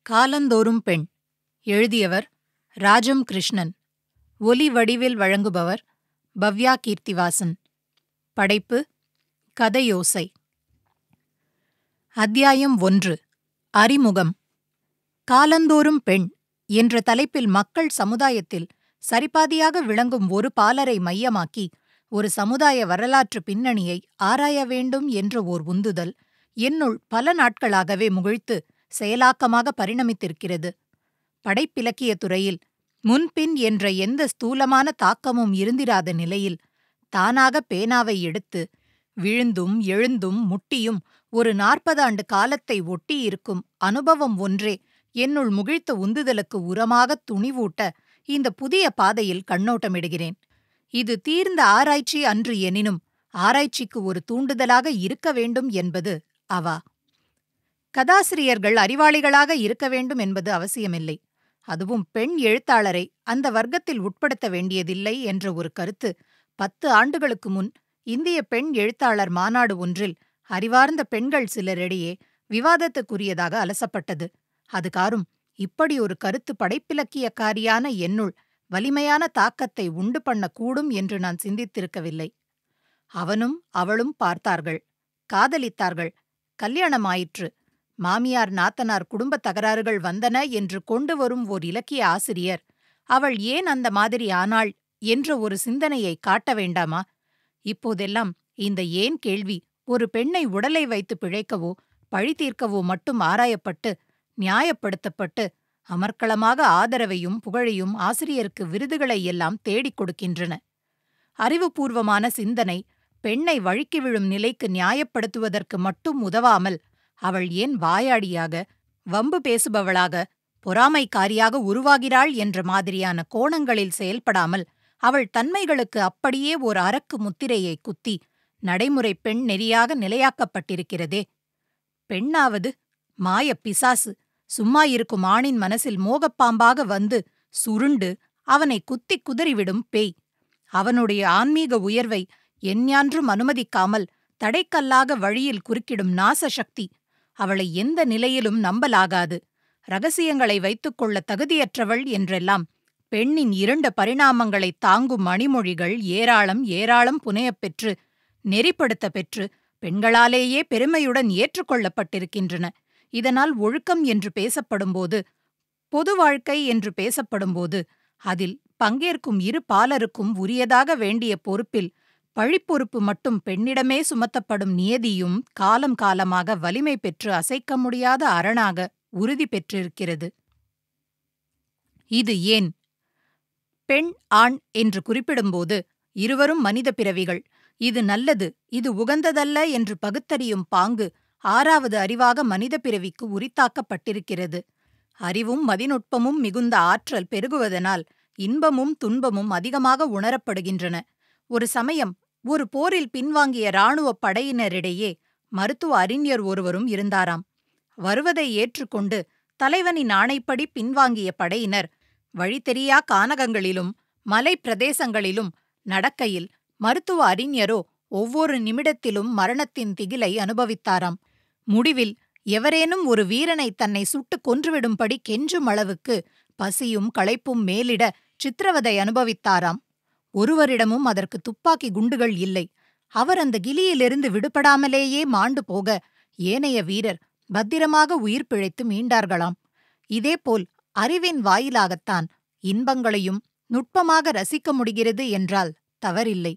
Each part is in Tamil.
காலந்தோறும் பெண். எழுதியவர் ராஜம் கிருஷ்ணன். ஒலி வடிவில் வழங்குபவர் பவ்யா கீர்த்திவாசன். படைப்பு கதையோசை. அத்தியாயம் 1. அறிமுகம். காலந்தோறும் பெண் என்ற தலைப்பில் மக்கள் சமுதாயத்தில் சரிபாதியாக விளங்கும் ஒரு பாலரை மையமாக்கி ஒரு சமுதாய வரலாற்று பின்னணியை ஆராய வேண்டும் என்ற ஓர் உந்துதல் என்னுள் பல நாட்களாகவே முகிழ்த்து செயலாக்கமாக பரிணமித்திருக்கிறது. படைப்பிலக்கிய துறையில் முன்பின் என்ற எந்த ஸ்தூலமான தாக்கமும் இருந்திராத நிலையில் தானாக பேனாவை எடுத்து விழுந்தும் எழுந்தும் முட்டியும் ஒரு 40 ஆண்டு காலத்தை ஒட்டியிருக்கும் அனுபவம் ஒன்றே என்னுள் முகிழ்த்த உந்துதலுக்கு உரமாகத் துணிவூட்ட இந்த புதிய பாதையில் கண்ணோட்டமிடுகிறேன். இது தீர்ந்த ஆராய்ச்சி அன்று எனினும் ஆராய்ச்சிக்கு ஒரு தூண்டுதலாக இருக்க வேண்டும் என்பது அவா. கதாசிரியர்கள் அறிவாளிகளாக இருக்க வேண்டும் என்பது அவசியமில்லை. அதுவும் பெண் எழுத்தாளரை அந்த வர்க்கத்தில் உட்படுத்த வேண்டியதில்லை என்ற ஒரு கருத்து 10 ஆண்டுகளுக்கு முன் இந்திய பெண் எழுத்தாளர் மாநாடு ஒன்றில் அறிவார்ந்த பெண்கள் சிலரிடையே விவாதத்துக்குரியதாக அலசப்பட்டது. அதுகாரும் இப்படி ஒரு கருத்து படைப்பிலக்கியக்காரியான என்னுள் வலிமையான தாக்கத்தை உண்டு பண்ணக்கூடும் என்று நான் சிந்தித்திருக்கவில்லை. அவனும் அவளும் பார்த்தார்கள், காதலித்தார்கள், கல்யாணமாயிற்று. மாமியார் நாத்தனார் குடும்பத் தகராறுகள் வந்தன என்று கொண்டு வரும் ஓர் இலக்கிய ஆசிரியர் அவள் ஏன் அந்த மாதிரி ஆனாள் என்ற ஒரு சிந்தனையை காட்ட வேண்டாமா? இப்போதெல்லாம் இந்த ஏன் கேள்வி ஒரு பெண்ணை உடலை வைத்து பிழைக்கவோ பழி தீர்க்கவோ மட்டும் ஆராயப்பட்டு நியாயப்படுத்தப்பட்டு அமர்க்களமாக ஆதரவையும் புகழையும் ஆசிரியருக்கு விருதுகளை எல்லாம் தேடிக் கொடுக்கின்றன. அறிவுபூர்வமான சிந்தனை பெண்ணை வழுக்கி விழும் நிலைக்கு நியாயப்படுத்துவதற்கு மட்டும் உதவாமல் அவள் ஏன் வாயாடியாக, வம்பு பேசுபவளாக, பொறாமைக்காரியாக உருவாகிறாள் என்ற மாதிரியான கோணங்களில் செயல்படாமல் அவள் தன்மைகளுக்கு அப்படியே ஓர் அரக்கு முத்திரையை குத்தி நடைமுறை பெண் நெறியாக நிலையாக்கப்பட்டிருக்கிறதே. பெண்ணாவது மாயப் பிசாசு சும்மா இருக்கும் ஆணின் மனசில் மோகப்பாம்பாக வந்து சுருண்டு அவனை குத்திக் குதறிவிடும் பேய். அவனுடைய ஆன்மீக உயர்வை எஞ்ஞான்றும் அனுமதிக்காமல் தடைக்கல்லாக வழியில் குறுக்கிடும் நாசசக்தி. அவளை எந்த நிலையிலும் நம்பலாகாது. ரகசியங்களை வைத்துக்கொள்ள தகுதியற்றவள் என்றெல்லாம் பெண்ணின் 2 பரிணாமங்களை தாங்கும் மணிமொழிகள் ஏராளம் ஏராளம் புனையப்பெற்று நெறிப்படுத்த பெற்று பெண்களாலேயே பெருமையுடன் ஏற்றுக்கொள்ளப்பட்டிருக்கின்றன. இதனால் ஒழுக்கம் என்று பேசப்படும்போது, பொது வாழ்க்கை என்று பேசப்படும்போது அதில் பங்கேற்கும் இரு பாலருக்கும் உரியதாக வேண்டிய பொறுப்பில் பழிப்பொறுப்பு மட்டும் பெண்ணிடமே சுமத்தப்படும் நியதியும் காலம் காலமாக வலிமை பெற்று அசைக்க முடியாத அரணாக உறுதி பெற்றிருக்கிறது. இது ஏன்? பெண் ஆண் என்று குறிப்பிடும்போது இருவரும் மனித பிறவிகள், இது நல்லது இது உகந்ததல்ல என்று பகுத்தறியும் பாங்கு 6வது அறிவாக மனித பிறவிக்கு உரித்தாக்கப்பட்டிருக்கிறது. அறிவும் மதிநுட்பமும் மிகுந்த ஆற்றல் பெருகுவதனால் இன்பமும் துன்பமும் அதிகமாக உணரப்படுகின்றன. ஒரு சமயம் ஒரு போரில் பின்வாங்கிய இராணுவப் படையினரிடையே மருத்துவ அறிஞர் ஒருவரும் இருந்தாராம். வருவதை ஏற்றுக்கொண்டு தலைவனின் ஆணைப்படி பின்வாங்கிய படையினர் வழி தெரியா கானகங்களிலும் மலை பிரதேசங்களிலும் நடக்கையில் மருத்துவ அறிஞரோ ஒவ்வொரு நிமிடத்திலும் மரணத்தின் திகிலை அனுபவித்தாராம். முடிவில் எவரேனும் ஒரு வீரனை தன்னை சுட்டுக் கொன்றுவிடும்படி கெஞ்சும் அளவுக்கு பசியும் களைப்பும் மேலிட சித்திரவதை அனுபவித்தாராம். ஒருவரிடமும் அதற்கு துப்பாக்கி குண்டுகள் இல்லை. அவர் அந்த கிலியிலிருந்து விடுபடாமலேயே மாண்டு போக ஏனைய வீரர் பத்திரமாக உயிர் பிழைத்து மீண்டார்களாம். இதேபோல் அறிவின் வாயிலாகத்தான் இன்பங்களையும் நுட்பமாக ரசிக்க முடிகிறது என்றால் தவறில்லை.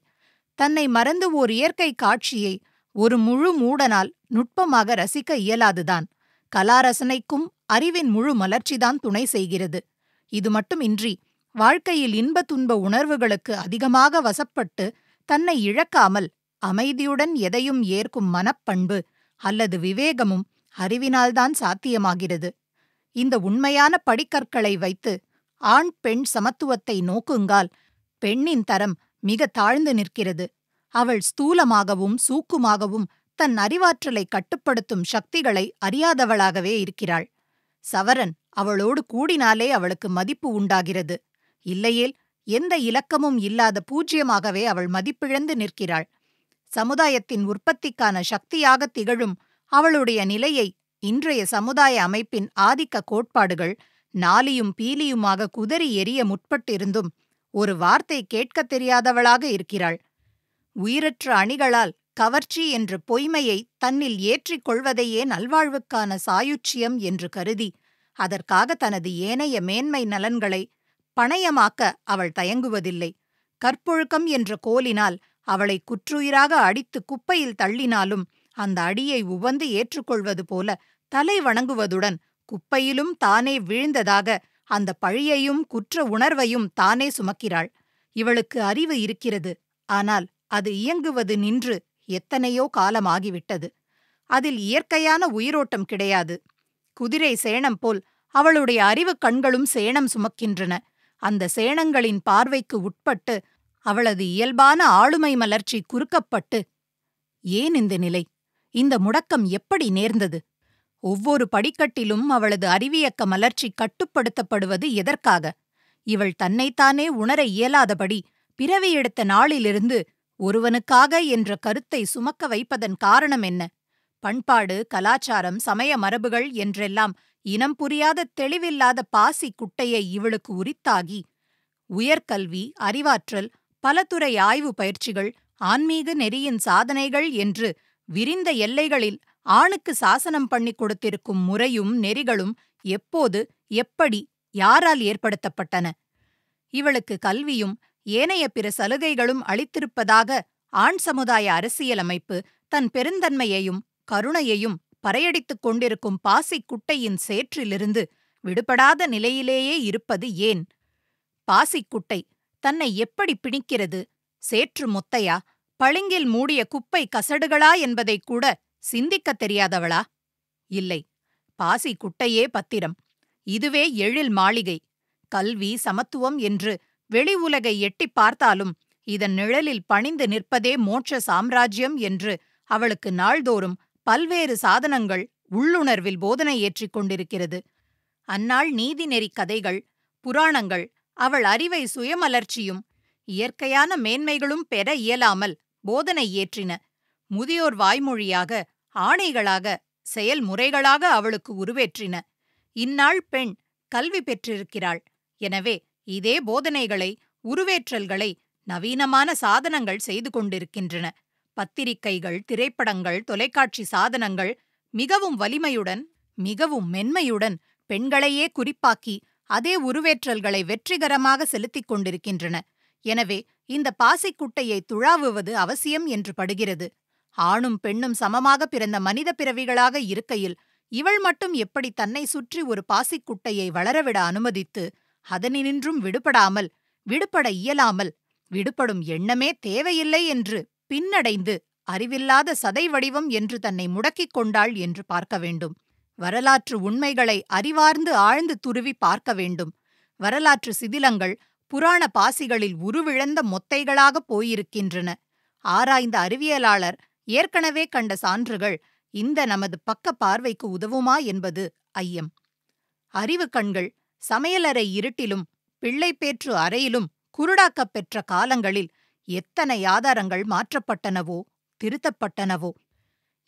தன்னை மறந்து ஓர் இயற்கை காட்சியை ஒரு முழு மூடனால் நுட்பமாக ரசிக்க இயலாதுதான். கலாரசனைக்கும் அறிவின் முழு மலர்ச்சிதான் துணை செய்கிறது. இது மட்டுமின்றி வாழ்க்கையில் இன்ப துன்ப உணர்வுகளுக்கு அதிகமாக வசப்பட்டு தன்னை இழக்காமல் அமைதியுடன் எதையும் ஏற்கும் மனப்பண்பு அல்லது விவேகமும் அறிவினால்தான் சாத்தியமாகிறது. இந்த உண்மையான படிக்கற்களை வைத்து ஆண் பெண் சமத்துவத்தை நோக்குங்கால் பெண்ணின் தரம் மிக தாழ்ந்து நிற்கிறது. அவள் ஸ்தூலமாகவும் சூக்குமாகவும் தன் அறிவாற்றலை கட்டுப்படுத்தும் சக்திகளை அறியாதவளாகவே இருக்கிறாள். சவரன் அவளோடு கூடினாலே அவளுக்கு மதிப்பு உண்டாகிறது. இல்லையேல் எந்த இலக்கமும் இல்லாத பூஜ்யமாகவே அவள் மதிப்பிழந்து நிற்கிறாள். சமுதாயத்தின் உற்பத்திக்கான சக்தியாக திகழும் அவளுடைய நிலையை இன்றைய சமுதாய அமைப்பின் ஆதிக்க கோட்பாடுகள் நாலியும் பீலியுமாக குதறி எரிய முற்பட்டிருந்தும் ஒரு வார்த்தை கேட்கத் தெரியாதவளாக இருக்கிறாள். உயிரற்ற அணிகளால் கவர்ச்சி என்ற பொய்மையை தன்னில் ஏற்றிக் கொள்வதையே நல்வாழ்வுக்கான சாயுச்சியம் என்று கருதி அதற்காக தனது ஏனைய மேன்மை நலன்களை பணயமாக்க அவள் தயங்குவதில்லை. கற்பொழுக்கம் என்ற கோலினால் அவளை குற்றுயிராக அடித்து குப்பையில் தள்ளினாலும் அந்த அடியை உவந்து ஏற்றுக்கொள்வது போல தலை வணங்குவதுடன் குப்பையிலும் தானே வீழ்ந்ததாக அந்த பழியையும் குற்ற உணர்வையும் தானே சுமக்கிறாள். இவளுக்கு அறிவு இருக்கிறது, ஆனால் அது இயங்குவது நின்று எத்தனையோ காலமாகிவிட்டது. அதில் இயற்கையான உயிரோட்டம் கிடையாது. குதிரை சேணம் போல் அவளுடைய அறிவுக் கண்களும் சேணம் சுமக்கின்றன. அந்த சேணங்களின் பார்வைக்கு உட்பட்டு அவளது இயல்பான ஆளுமை மலர்ச்சி குறுக்கப்பட்டு, ஏன் இந்த நிலை, இந்த முடக்கம் எப்படி நேர்ந்தது? ஒவ்வொரு படிக்கட்டிலும் அவளது அறிவியக்க மலர்ச்சி கட்டுப்படுத்தப்படுவது எதற்காக? இவள் தன்னைத்தானே உணர இயலாதபடி பிறவி எடுத்த நாளிலிருந்து ஒருவனுக்காக என்ற கருத்தை சுமக்க வைப்பதன் காரணம் என்ன? பண்பாடு, கலாச்சாரம், சமய மரபுகள் என்றெல்லாம் இனம் புரியாத தெளிவில்லாத பாசி குட்டையை இவளுக்கு உரித்தாகி, உயர்கல்வி, அறிவாற்றல், பலதுறை ஆய்வு பயிற்சிகள், ஆன்மீக நெறியின் சாதனைகள் என்று விரிந்த எல்லைகளில் ஆணுக்கு சாசனம் பண்ணிக் கொடுத்திருக்கும் முறையும் நெறிகளும் எப்போது, எப்படி, யாரால் ஏற்படுத்தப்பட்டன? இவளுக்கு கல்வியும் ஏனைய பிற சலுகைகளும் அளித்திருப்பதாக ஆண் சமுதாய அரசியலமைப்பு தன் பெருந்தன்மையையும் கருணையையும் பறையடித்துக் கொண்டிருக்கும் பாசிக் குட்டையின் சேற்றிலிருந்து விடுபடாத நிலையிலேயே இருப்பது ஏன்? பாசிக்குட்டை தன்னை எப்படி பிணிக்கிறது? சேற்று மொத்தையா, பளிங்கில் மூடிய குப்பை கசடுகளா என்பதைக் கூட சிந்திக்கத் தெரியாதவளா? இல்லை, பாசி குட்டையே பத்திரம். இதுவே எழில் மாளிகை. கல்வி, சமத்துவம் என்று வெளி உலகை எட்டிப் பார்த்தாலும் இதன் நிழலில் பணிந்து நிற்பதே மோட்ச சாம்ராஜ்யம் என்று அவளுக்கு நாள்தோறும் பல்வேறு சாதனங்கள் உள்ளுணர்வில் போதனை ஏற்றிக் கொண்டிருக்கிறது. அந்நாள் நீதிநெறிக் கதைகள், புராணங்கள் அவள் அறிவை சுயமலர்ச்சியும் இயற்கையான மேன்மைகளும் பெற இயலாமல் போதனை ஏற்றின. முதியோர் வாய்மொழியாக, ஆணைகளாக, செயல்முறைகளாக அவளுக்கு உருவேற்றின. இந்நாள் பெண் கல்வி பெற்றிருக்கிறாள். எனவே இதே போதனைகளை, உருவேற்றல்களை நவீனமான சாதனங்கள் செய்து கொண்டிருக்கின்றன. பத்திரிகைகள், திரைப்படங்கள், தொலைக்காட்சி சாதனங்கள் மிகவும் வலிமையுடன், மிகவும் மென்மையுடன் பெண்களையே குறிப்பாக்கி அதே உருவேற்றல்களை வெற்றிகரமாக செலுத்திக் கொண்டிருக்கின்றன. எனவே இந்த பாசிக்குட்டையை துழாவுவது அவசியம் என்று படுகிறது. ஆணும் பெண்ணும் சமமாக பிறந்த மனித பிறவிகளாக இருக்கையில் இவள் மட்டும் எப்படி தன்னை சுற்றி ஒரு பாசிக்குட்டையை வளரவிட அனுமதித்து அதனின்றும் விடுபடாமல், விடுபட இயலாமல், விடுபடும் எண்ணமே தேவையில்லை என்று பின்னடைந்து அறிவில்லாத சதை வடிவம் என்று தன்னை முடக்கிக் கொண்டாள் என்று பார்க்க வேண்டும். வரலாற்று உண்மைகளை அறிவார்ந்து ஆழ்ந்து துருவி பார்க்க வேண்டும். வரலாற்று சிதிலங்கள் புராண பாசிகளில் உருவிழந்த மொத்தைகளாகப் போயிருக்கின்றன. ஆராய்ந்த அறிவியலாளர் ஏற்கனவே கண்ட சான்றுகள் இந்த நமது பக்க பார்வைக்கு உதவுமா என்பது ஐயம். அறிவு கண்கள் சமையலறை இருட்டிலும் பிள்ளைப்பேற்று அறையிலும் குருடாக்கப் பெற்ற காலங்களில் எத்தனை ஆதாரங்கள் மாற்றப்பட்டனவோ, திருத்தப்பட்டனவோ.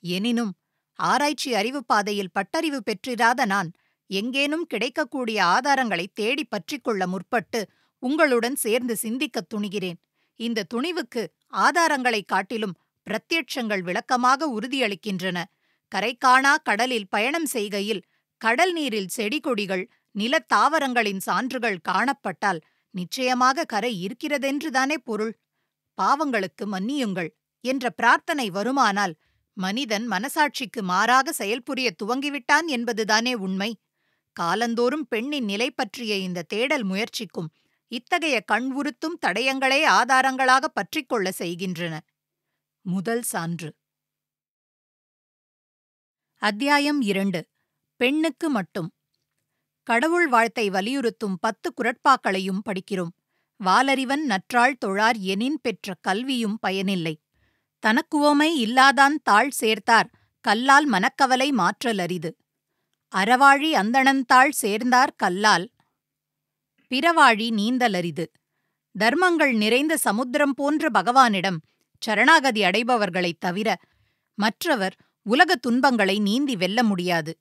எனினும் ஆராய்ச்சி அறிவு பாதையில் பட்டறிவு பெற்றிராத நான் எங்கேனும் கிடைக்கக்கூடிய ஆதாரங்களை தேடி பற்றிக்கொள்ள முற்பட்டு உங்களுடன் சேர்ந்து சிந்திக்கத் துணிகிறேன். இந்த துணிவுக்கு ஆதாரங்களைக் காட்டிலும் பிரத்யட்சங்கள் விளக்கமாக உறுதியளிக்கின்றன. கரைகாணா கடலில் பயணம் செய்கையில் கடல் நீரில் செடி கொடிகள், நிலத்தாவரங்களின் சான்றுகள் காணப்பட்டால் நிச்சயமாக கரை இருக்கிறதென்றுதானே பொருள். பாவங்களுக்கு மன்னியுங்கள் என்ற பிரார்த்தனை வருமானால் மனிதன் மனசாட்சிக்கு மாறாக செயல்புரிய துவங்கிவிட்டான் என்பதுதானே உண்மை. காலந்தோறும் பெண்ணின் நிலை பற்றிய இந்த தேடல் முயற்சிக்கும் இத்தகைய கண்வுறுத்தும் தடயங்களே ஆதாரங்களாக பற்றிக்கொள்ள செய்கின்றன. முதல் சான்று. அத்தியாயம் 2. பெண்ணுக்கு மட்டும். கடவுள் வாழ்த்தை வலியுறுத்தும் 10 குறட்பாக்களையும் படிக்கிறோம். வாலறிவன் நற்றாள் தொழார் எனின் பெற்ற கல்வியும் பயனில்லை. தனக்குவமை இல்லாதான் தாழ் சேர்த்தார் கல்லால் மனக்கவலை மாற்றல் அரிது. அறவாழி அந்தணந்தாள் சேர்ந்தார் கல்லால் பிறவாழி நீந்தலரிது. தர்மங்கள் நிறைந்த சமுத்திரம் போன்ற பகவானிடம் சரணாகதி அடைபவர்களைத் தவிர மற்றவர் உலகத் துன்பங்களை நீந்தி வெல்ல முடியாது.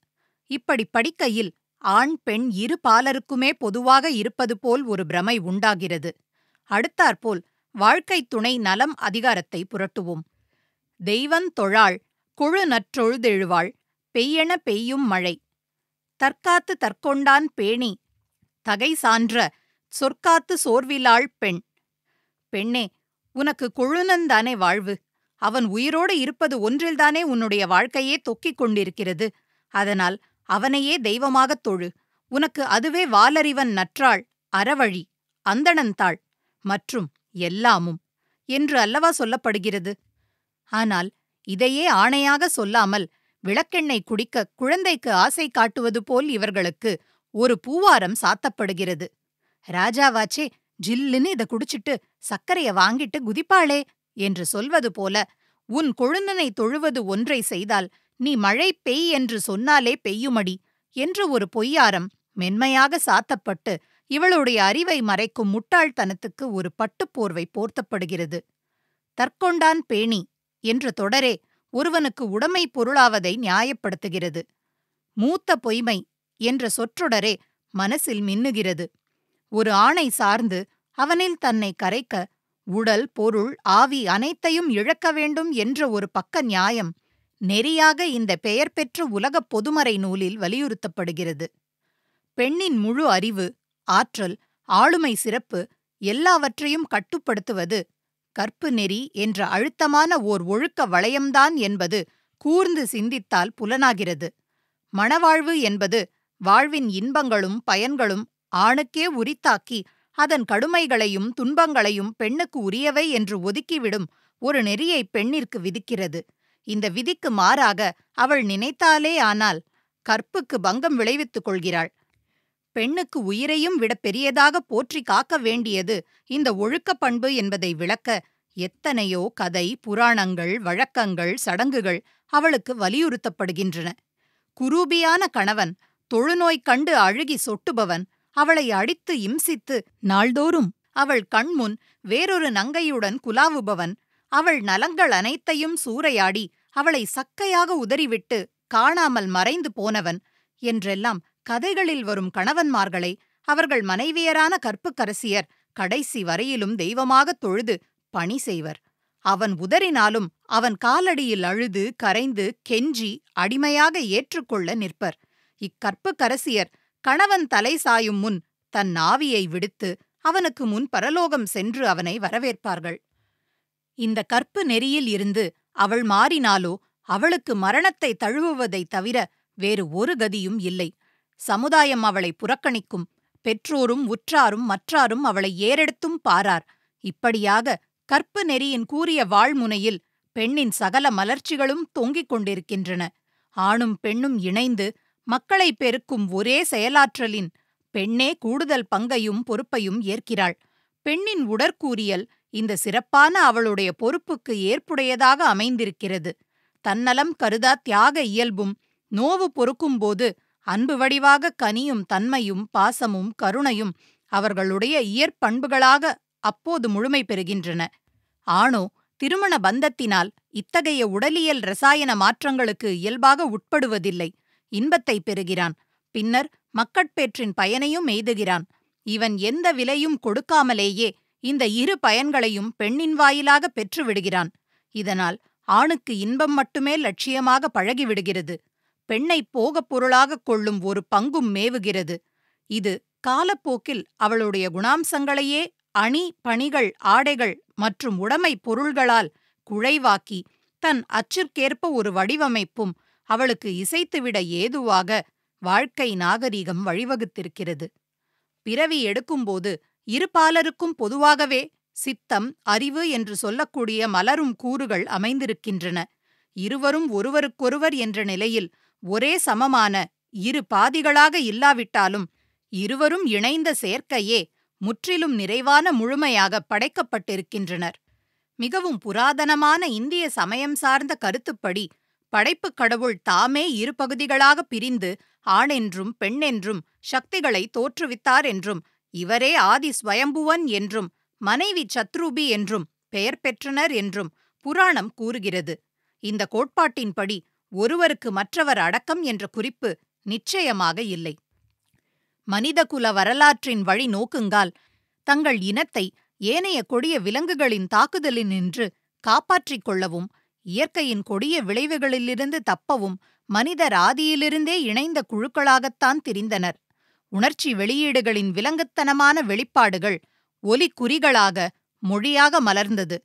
இப்படி படிக்கையில் ஆண் பெண் இரு பாலருக்குமே பொதுவாக இருப்பது போல் ஒரு பிரமை உண்டாகிறது. அடுத்தாற்போல் வாழ்க்கைத் துணை நலம் அதிகாரத்தை புரட்டுவோம். தெய்வந் தொழாள் கொழு நற்றொழுதெழுவாள் பெய்யென பெய்யும் மழை தற்காத்து தற்கொண்டான் பேணி தகை சான்ற சொற்காத்து சோர்விலாள் பெண். பெண்ணே, உனக்கு கொழுநன்தானே வாழ்வு. அவன் உயிரோடு இருப்பது ஒன்றில்தானே உன்னுடைய வாழ்க்கையே தொக்கிக் கொண்டிருக்கிறது. அதனால் அவனையே தெய்வமாகத் தொழு. உனக்கு அதுவே வாலறிவன் நற்றாள் அறவழி அந்தணந்தாள் மற்றும் எல்லாமும் என்று அல்லவா சொல்லப்படுகிறது. ஆனால் இதையே ஆணையாக சொல்லாமல் விளக்கெண்ணெய் குடிக்க குழந்தைக்கு ஆசை காட்டுவது போல் இவர்களுக்கு ஒரு பூவாரம் சாத்தப்படுகிறது. ராஜாவாச்சே, ஜில்லுன்னு இத குடிச்சிட்டு சர்க்கரைய வாங்கிட்டு குதிப்பாளே என்று சொல்வது போல, உன் கொழுந்தனை தொழுவது ஒன்றை செய்தால் நீ மழை பெய் என்று சொன்னாலே பெய்யுமடி என்று ஒரு பொய்யாரம் மென்மையாக சாத்தப்பட்டு இவளுடைய அறிவை மறைக்கும் முட்டாள்தனத்துக்கு ஒரு பட்டுப்போர்வை போர்த்தப்படுகிறது. தற்கொண்டான் பேணி என்ற தொடரே ஒருவனுக்கு உடைமை பொருளாவதை நியாயப்படுத்துகிறது. மூத்த பொய்மை என்ற சொற்றொடரே மனசில் மின்னுகிறது. ஒரு ஆணை சார்ந்து அவனில் தன்னை கரைக்க உடல் பொருள் ஆவி அனைத்தையும் இழக்க வேண்டும் என்ற ஒரு பக்க நியாயம் நெறியாக இந்த பெயர் பெற்ற உலகப் பொதுமறை நூலில் வலியுறுத்தப்படுகிறது. பெண்ணின் முழு அறிவு, ஆற்றல், ஆளுமை சிறப்பு எல்லாவற்றையும் கட்டுப்படுத்துவது கற்பு நெறி என்ற அழுத்தமான ஓர் ஒழுக்க வளையம்தான் என்பது கூர்ந்து சிந்தித்தால் புலனாகிறது. மணவாழ்வு என்பது வாழ்வின் இன்பங்களும் பயன்களும் ஆணுக்கே உரித்தாக்கி அதன் கடுமைகளையும் துன்பங்களையும் பெண்ணுக்கு உரியவை என்று ஒதுக்கிவிடும் ஒரு நெறியை பெண்ணிற்கு விதிக்கிறது. இந்த விதிக்கு மாறாக அவள் நினைத்தாலே ஆனால் கற்புக்கு பங்கம் விளைவித்துக் கொள்கிறாள். பெண்ணுக்கு உயிரையும் விட பெரியதாக போற்றி காக்க வேண்டியது இந்த ஒழுக்கப் பண்பு என்பதை விளக்க எத்தனையோ கதை, புராணங்கள், வழக்கங்கள், சடங்குகள் அவளுக்கு வலியுறுத்தப்படுகின்றன. குரூபியான கணவன், தொழுநோய் கண்டு அழுகி சொட்டுபவன், அவளை அடித்து இம்சித்து நாள்தோறும் அவள் கண்முன் வேறொரு நங்கையுடன் குலாவுபவன், அவள் நலங்கள் அனைத்தையும் சூறையாடி அவளை சக்கையாக உதறிவிட்டு காணாமல் மறைந்து போனவன் என்றெல்லாம் கதைகளில் வரும் கணவன்மார்களை அவர்கள் மனைவியரான கற்புக்கரசியர் கடைசி வரையிலும் தெய்வமாகத் தொழுது பணி செய்வர். அவன் உதறினாலும் அவன் காலடியில் அழுது கரைந்து கெஞ்சி அடிமையாக ஏற்றுக்கொள்ள நிற்பர். இக்கற்புக்கரசியர் கணவன் தலை சாயும் முன் தன் ஆவியை விடுத்து அவனுக்கு முன் பரலோகம் சென்று அவனை வரவேற்பார்கள். இந்த கற்பு நெறியில் இருந்து அவள் மாறினாலோ அவளுக்கு மரணத்தை தழுவுவதைத் தவிர வேறு ஒரு கதியும் இல்லை. சமுதாயம் அவளை புறக்கணிக்கும். பெற்றோரும் உற்றாரும் மற்றாரும் அவளை ஏறெடுத்தும் பாரார். இப்படியாக கற்பு நெறியின் கூரிய வாழ்முனையில் பெண்ணின் சகல மலர்ச்சிகளும் தொங்கிக் கொண்டிருக்கின்றன. ஆணும் பெண்ணும் இணைந்து மக்களை பெருக்கும் ஒரே செயலாற்றலின் பெண்ணே கூடுதல் பங்கையும் பொறுப்பையும் ஏற்கிறாள். பெண்ணின் உடற்கூறியல் இந்த சிறப்பான அவளுடைய பொறுப்புக்கு ஏற்புடையதாக அமைந்திருக்கிறது. தன்னலம் கருதா தியாக இயல்பும் நோவு பொறுக்கும்போது அன்பு வடிவாக கனியும் தன்மையும் பாசமும் கருணையும் அவர்களுடைய இயற்பண்புகளாக அப்போது முழுமை பெறுகின்றன. ஆணோ திருமண பந்தத்தினால் இத்தகைய உடலியல் இரசாயன மாற்றங்களுக்கு இயல்பாக உட்படுவதில்லை. இன்பத்தை பெறுகிறான். பின்னர் மக்கட்பேற்றின் பயனையும் எய்துகிறான். இவன் எந்த விலையும் கொடுக்காமலேயே இந்த இரு பயன்களையும் பெண்ணின் வாயிலாக பெற்றுவிடுகிறான். இதனால் ஆணுக்கு இன்பம் மட்டுமே லட்சியமாக பழகிவிடுகிறது. பெண்ணை போகப் பொருளாகக் கொள்ளும் ஒரு பங்கும் மேவுகிறது. இது காலப்போக்கில் அவளுடைய குணாம்சங்களையே அணி பணிகள் ஆடைகள் மற்றும் உடைமை பொருள்களால் குழைவாக்கி தன் அச்சிற்கேற்ப ஒரு வடிவமைப்பும் அவளுக்கு இசைத்துவிட ஏதுவாக வாழ்க்கை நாகரிகம் வழிவகுத்திருக்கிறது. பிறவி எடுக்கும்போது இருபாலருக்கும் பொதுவாகவே சித்தம், அறிவு என்று சொல்லக்கூடிய மலரும் கூறுகள் அமைந்திருக்கின்றன. இருவரும் ஒருவருக்கொருவர் என்ற நிலையில் ஒரே சமமான இரு பாதிகளாக இல்லாவிட்டாலும் இருவரும் இணைந்த சேர்க்கையே முற்றிலும் நிறைவான முழுமையாக படைக்கப்பட்டிருக்கின்றனர். மிகவும் புராதனமான இந்திய சமயம் சார்ந்த கருத்துப்படி படைப்புக் கடவுள் தாமே இரு பகுதிகளாக பிரிந்து ஆணென்றும் பெண்ணென்றும் சக்திகளை தோற்றுவித்தார் என்றும் இவரே ஆதி ஸ்வயம்புவன் என்றும் மனைவி சத்ரூபி என்றும் பெயர் பெற்றனர் என்றும் புராணம் கூறுகிறது. இந்த கோட்பாட்டின்படி ஒருவருக்கு மற்றவர் அடக்கம் என்ற குறிப்பு நிச்சயமாக இல்லை. மனிதகுல வரலாற்றின் வழி நோக்குங்கால் தங்கள் இனத்தை ஏனைய கொடிய விலங்குகளின் தாக்குதலினின்று காப்பாற்றிக் கொள்ளவும் இயற்கையின் கொடிய விளைவுகளிலிருந்து தப்பவும் மனிதர் ஆதியிலிருந்தே இணைந்த குழுக்களாகத்தான் திரிந்தனர். உணர்ச்சி வெளியீடுகளின் விலங்குத்தனமான வெளிப்பாடுகள் ஒலி குறிகளாக மொழியாக மலர்ந்தது.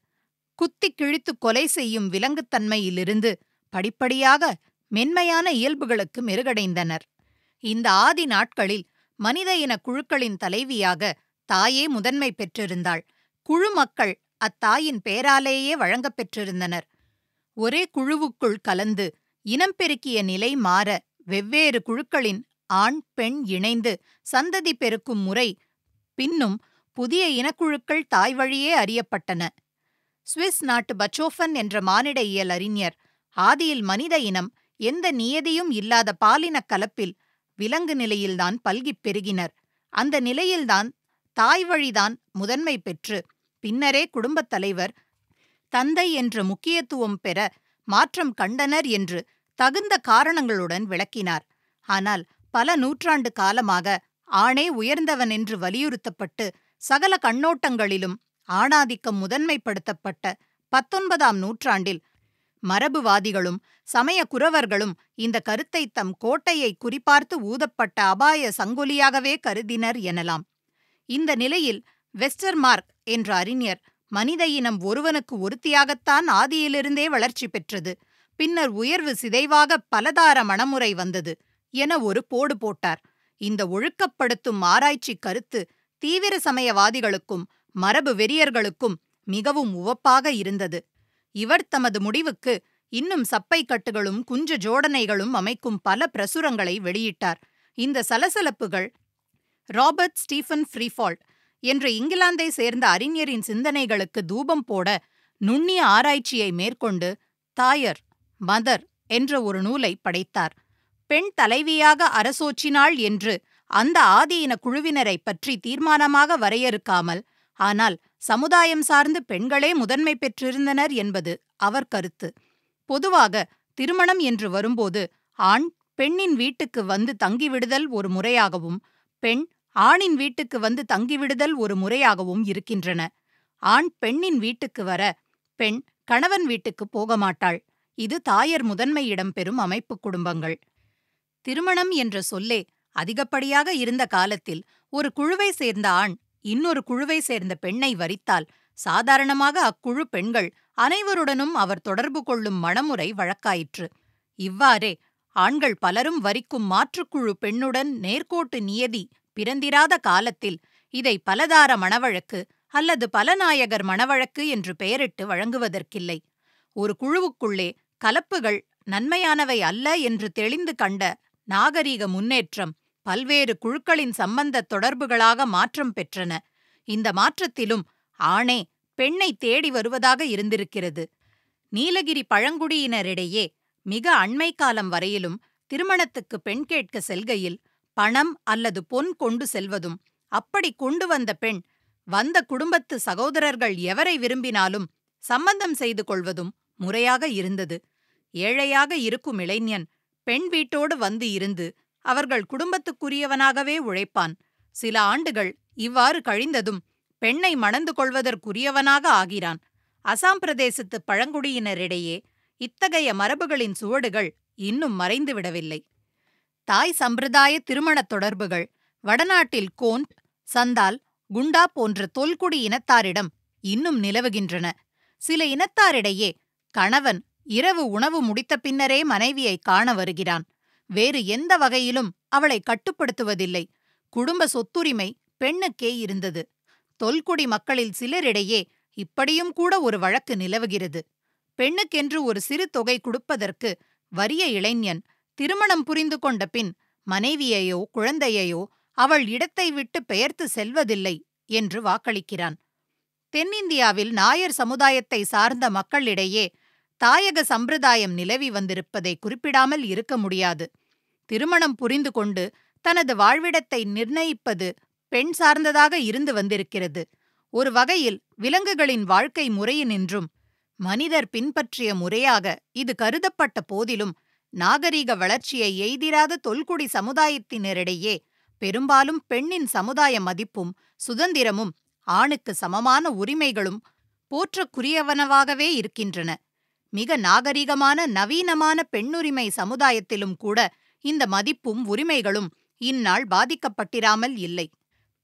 குத்தி கிழித்து கொலை செய்யும் விலங்குத்தன்மையிலிருந்து படிப்படியாக மென்மையான இயல்புகளுக்கு மெருகடைந்தனர். இந்த ஆதி நாட்களில் மனித இன குழுக்களின் தலைவியாக தாயே முதன்மை பெற்றிருந்தாள். குழு மக்கள் அத்தாயின் பேராலேயே வழங்கப் பெற்றிருந்தனர். ஒரே குழுவுக்குள் கலந்து இனம் பெருக்கிய நிலை மாற வெவ்வேறு குழுக்களின் ஆண் பெண் இணைந்து சந்ததி பெருக்கும் முறை பின்னும் புதிய இனக்குழுக்கள் தாய் வழியே அறியப்பட்டன. சுவிஸ் நாட்டு பச்சோஃபன் என்ற மானிட இயல் அறிஞர் ஆதியில் மனித இனம் எந்த நியதியும் இல்லாத பாலினக் கலப்பில் விலங்கு நிலையில்தான் பல்கிப் பெருகினர். அந்த நிலையில்தான் தாய் வழிதான் முதன்மை பெற்று பின்னரே குடும்பத் தலைவர் தந்தை என்ற முக்கியத்துவம் பெற மாற்றம் கண்டனர் என்று தகுந்த காரணங்களுடன் விளக்கினார். ஆனால் பல நூற்றாண்டு காலமாக ஆணே உயர்ந்தவன் என்று வலியுறுத்தப்பட்டு சகல கண்ணோட்டங்களிலும் ஆணாதிக்கம் முதன்மைப்படுத்தப்பட்ட 19ஆம் நூற்றாண்டில் மரபுவாதிகளும் சமய குரவர்களும் இந்த கருத்தை தம் கோட்டையை குறிபார்த்து ஊதப்பட்ட அபாய சங்கொலியாகவே கருதினர் எனலாம். இந்த நிலையில் வெஸ்டர்மார்க் என்ற அறிஞர் மனித இனம் ஒருவனுக்கு ஒருத்தியாகத்தான் ஆதியிலிருந்தே வளர்ச்சி பெற்றது, பின்னர் உயர்வு சிதைவாக பலதார மணமுறை வந்தது என ஒரு போடு போட்டார். இந்த ஒழுக்கப்படுத்தும் ஆராய்ச்சி கருத்து தீவிர சமயவாதிகளுக்கும் மரபு வெறியர்களுக்கும் மிகவும் உவப்பாக இருந்தது. இவர் தமது முடிவுக்கு இன்னும் சப்பை கட்டுகளும் குஞ்ச ஜோடனைகளும் அமைக்கும் பல பிரசுரங்களை வெளியிட்டார். இந்த சலசலப்புகள் ராபர்ட் ஸ்டீஃபன் ஃப்ரீஃபால்ட் என்ற இங்கிலாந்தை சேர்ந்த அறிஞரின் சிந்தனைகளுக்கு தூபம் போட நுண்ணிய ஆராய்ச்சியை மேற்கொண்டு தாயர் மதர் என்ற ஒரு நூலை படைத்தார். பெண் தலைவியாக அரசோச்சினாள் என்று அந்த ஆதியின குழுவினரை பற்றி தீர்மானமாக வரையறுக்காமல், ஆனால் சமுதாயம் சார்ந்து பெண்களே முதன்மை பெற்றிருந்தனர் என்பது அவர் கருத்து. பொதுவாக திருமணம் என்று வரும்போது ஆண் பெண்ணின் வீட்டுக்கு வந்து தங்கிவிடுதல் ஒரு முறையாகவும் பெண் ஆணின் வீட்டுக்கு வந்து தங்கிவிடுதல் ஒரு முறையாகவும் இருக்கின்றன. ஆண் பெண்ணின் வீட்டுக்கு வர பெண் கணவன் வீட்டுக்கு போக மாட்டாள். இது தாயர் முதன்மையிடம் பெறும் அமைப்பு குடும்பங்கள். திருமணம் என்ற சொல்லே அதிகப்படியாக இருந்த காலத்தில் ஒரு குழுவை சேர்ந்த ஆண் இன்னொரு குழுவை சேர்ந்த பெண்ணை வரித்தால் சாதாரணமாக அக்குழு பெண்கள் அனைவருடனும் அவர் தொடர்பு கொள்ளும் மணமுறை வழக்காயிற்று. இவ்வாறே ஆண்கள் பலரும் வரிக்கும் மாற்றுக்குழு பெண்ணுடன் நேர்கோட்டு நியதி பிறந்திராத காலத்தில் இதை பலதார மணவழக்கு அல்லது பலநாயகர் மணவழக்கு என்று பெயரிட்டு வழங்குவதற்கில்லை. ஒரு குழுவுக்குள்ளே கலப்புகள் நன்மையானவை அல்ல என்று தெளிந்து கண்ட நாகரீக முன்னேற்றம் பல்வேறு குழுக்களின் சம்பந்த தொடர்புகளாக மாற்றம் பெற்றன. இந்த மாற்றத்திலும் ஆணே பெண்ணை தேடி வருவதாக இருந்திருக்கிறது. நீலகிரி பழங்குடியினரிடையே மிக அண்மை காலம் வரையிலும் திருமணத்துக்கு பெண் கேட்க செல்கையில் பணம் அல்லது பொன் கொண்டு செல்வதும், அப்படி கொண்டு வந்த பெண் வந்த குடும்பத்து சகோதரர்கள் எவரை விரும்பினாலும் சம்பந்தம் செய்து கொள்வதும் முறையாக இருந்தது. ஏழையாக இருக்கும் இளைஞன் பெண் வீட்டோடு வந்து இருந்து அவர்கள் குடும்பத்துக்குரியவனாகவே உழைப்பான். சில ஆண்டுகள் இவ்வாறு கழிந்ததும் பெண்ணை மணந்து கொள்வதற்குரியவனாக ஆகிறான். அசாம் பிரதேசத்து பழங்குடியினரிடையே இத்தகைய மரபுகளின் சுவடுகள் இன்னும் மறைந்துவிடவில்லை. தாய் சம்பிரதாய திருமணத் தொடர்புகள் வடநாட்டில் கோண்ட், சந்தால், குண்டா போன்ற தொல்குடி இனத்தாரிடம் இன்னும் நிலவுகின்றன. சில இனத்தாரிடையே கணவன் இரவு உணவு முடித்த பின்னரே மனைவியை காண வருகிறான். வேறு எந்த வகையிலும் அவளை கட்டுப்படுத்துவதில்லை. குடும்ப சொத்துரிமை பெண்ணுக்கே இருந்தது. தொல்குடி மக்களில் சிலரிடையே இப்படியும் கூட ஒரு வழக்கு நிலவுகிறது. பெண்ணுக்கென்று ஒரு சிறு தொகை கொடுப்பதற்கு வறிய இளைஞன் திருமணம் புரிந்து கொண்ட பின் மனைவியையோ குழந்தையையோ அவள் இடத்தை விட்டு பெயர்த்து செல்வதில்லை என்று வாக்களிக்கிறான். தென்னிந்தியாவில் நாயர் சமுதாயத்தை சார்ந்த மக்களிடையே தாயக சம்பிரதாயம் நிலவி வந்திருப்பதை குறிப்பிடாமல் இருக்க முடியாது. திருமணம் புரிந்து கொண்டு தனது வாழ்விடத்தை நிர்ணயிப்பது பெண் சார்ந்ததாக இருந்து வந்திருக்கிறது. ஒரு வகையில் விலங்குகளின் வாழ்க்கை முறையினின்றும் மனிதர் பின்பற்றிய முறையாக இது கருதப்பட்ட போதிலும் நாகரிக வளர்ச்சியை எய்திராத தொல்குடி சமுதாயத்தினரிடையே பெரும்பாலும் பெண்ணின் சமுதாய மதிப்பும் சுதந்திரமும் ஆணுக்கு சமமான உரிமைகளும் போற்றக்குரியவனவாகவே இருக்கின்றன. மிக நாகரிகமான நவீனமான பெண்ணுரிமை சமுதாயத்திலும் கூட இந்த மதிப்பும் உரிமைகளும் இந்நாள் பாதிக்கப்பட்டிராமல் இல்லை.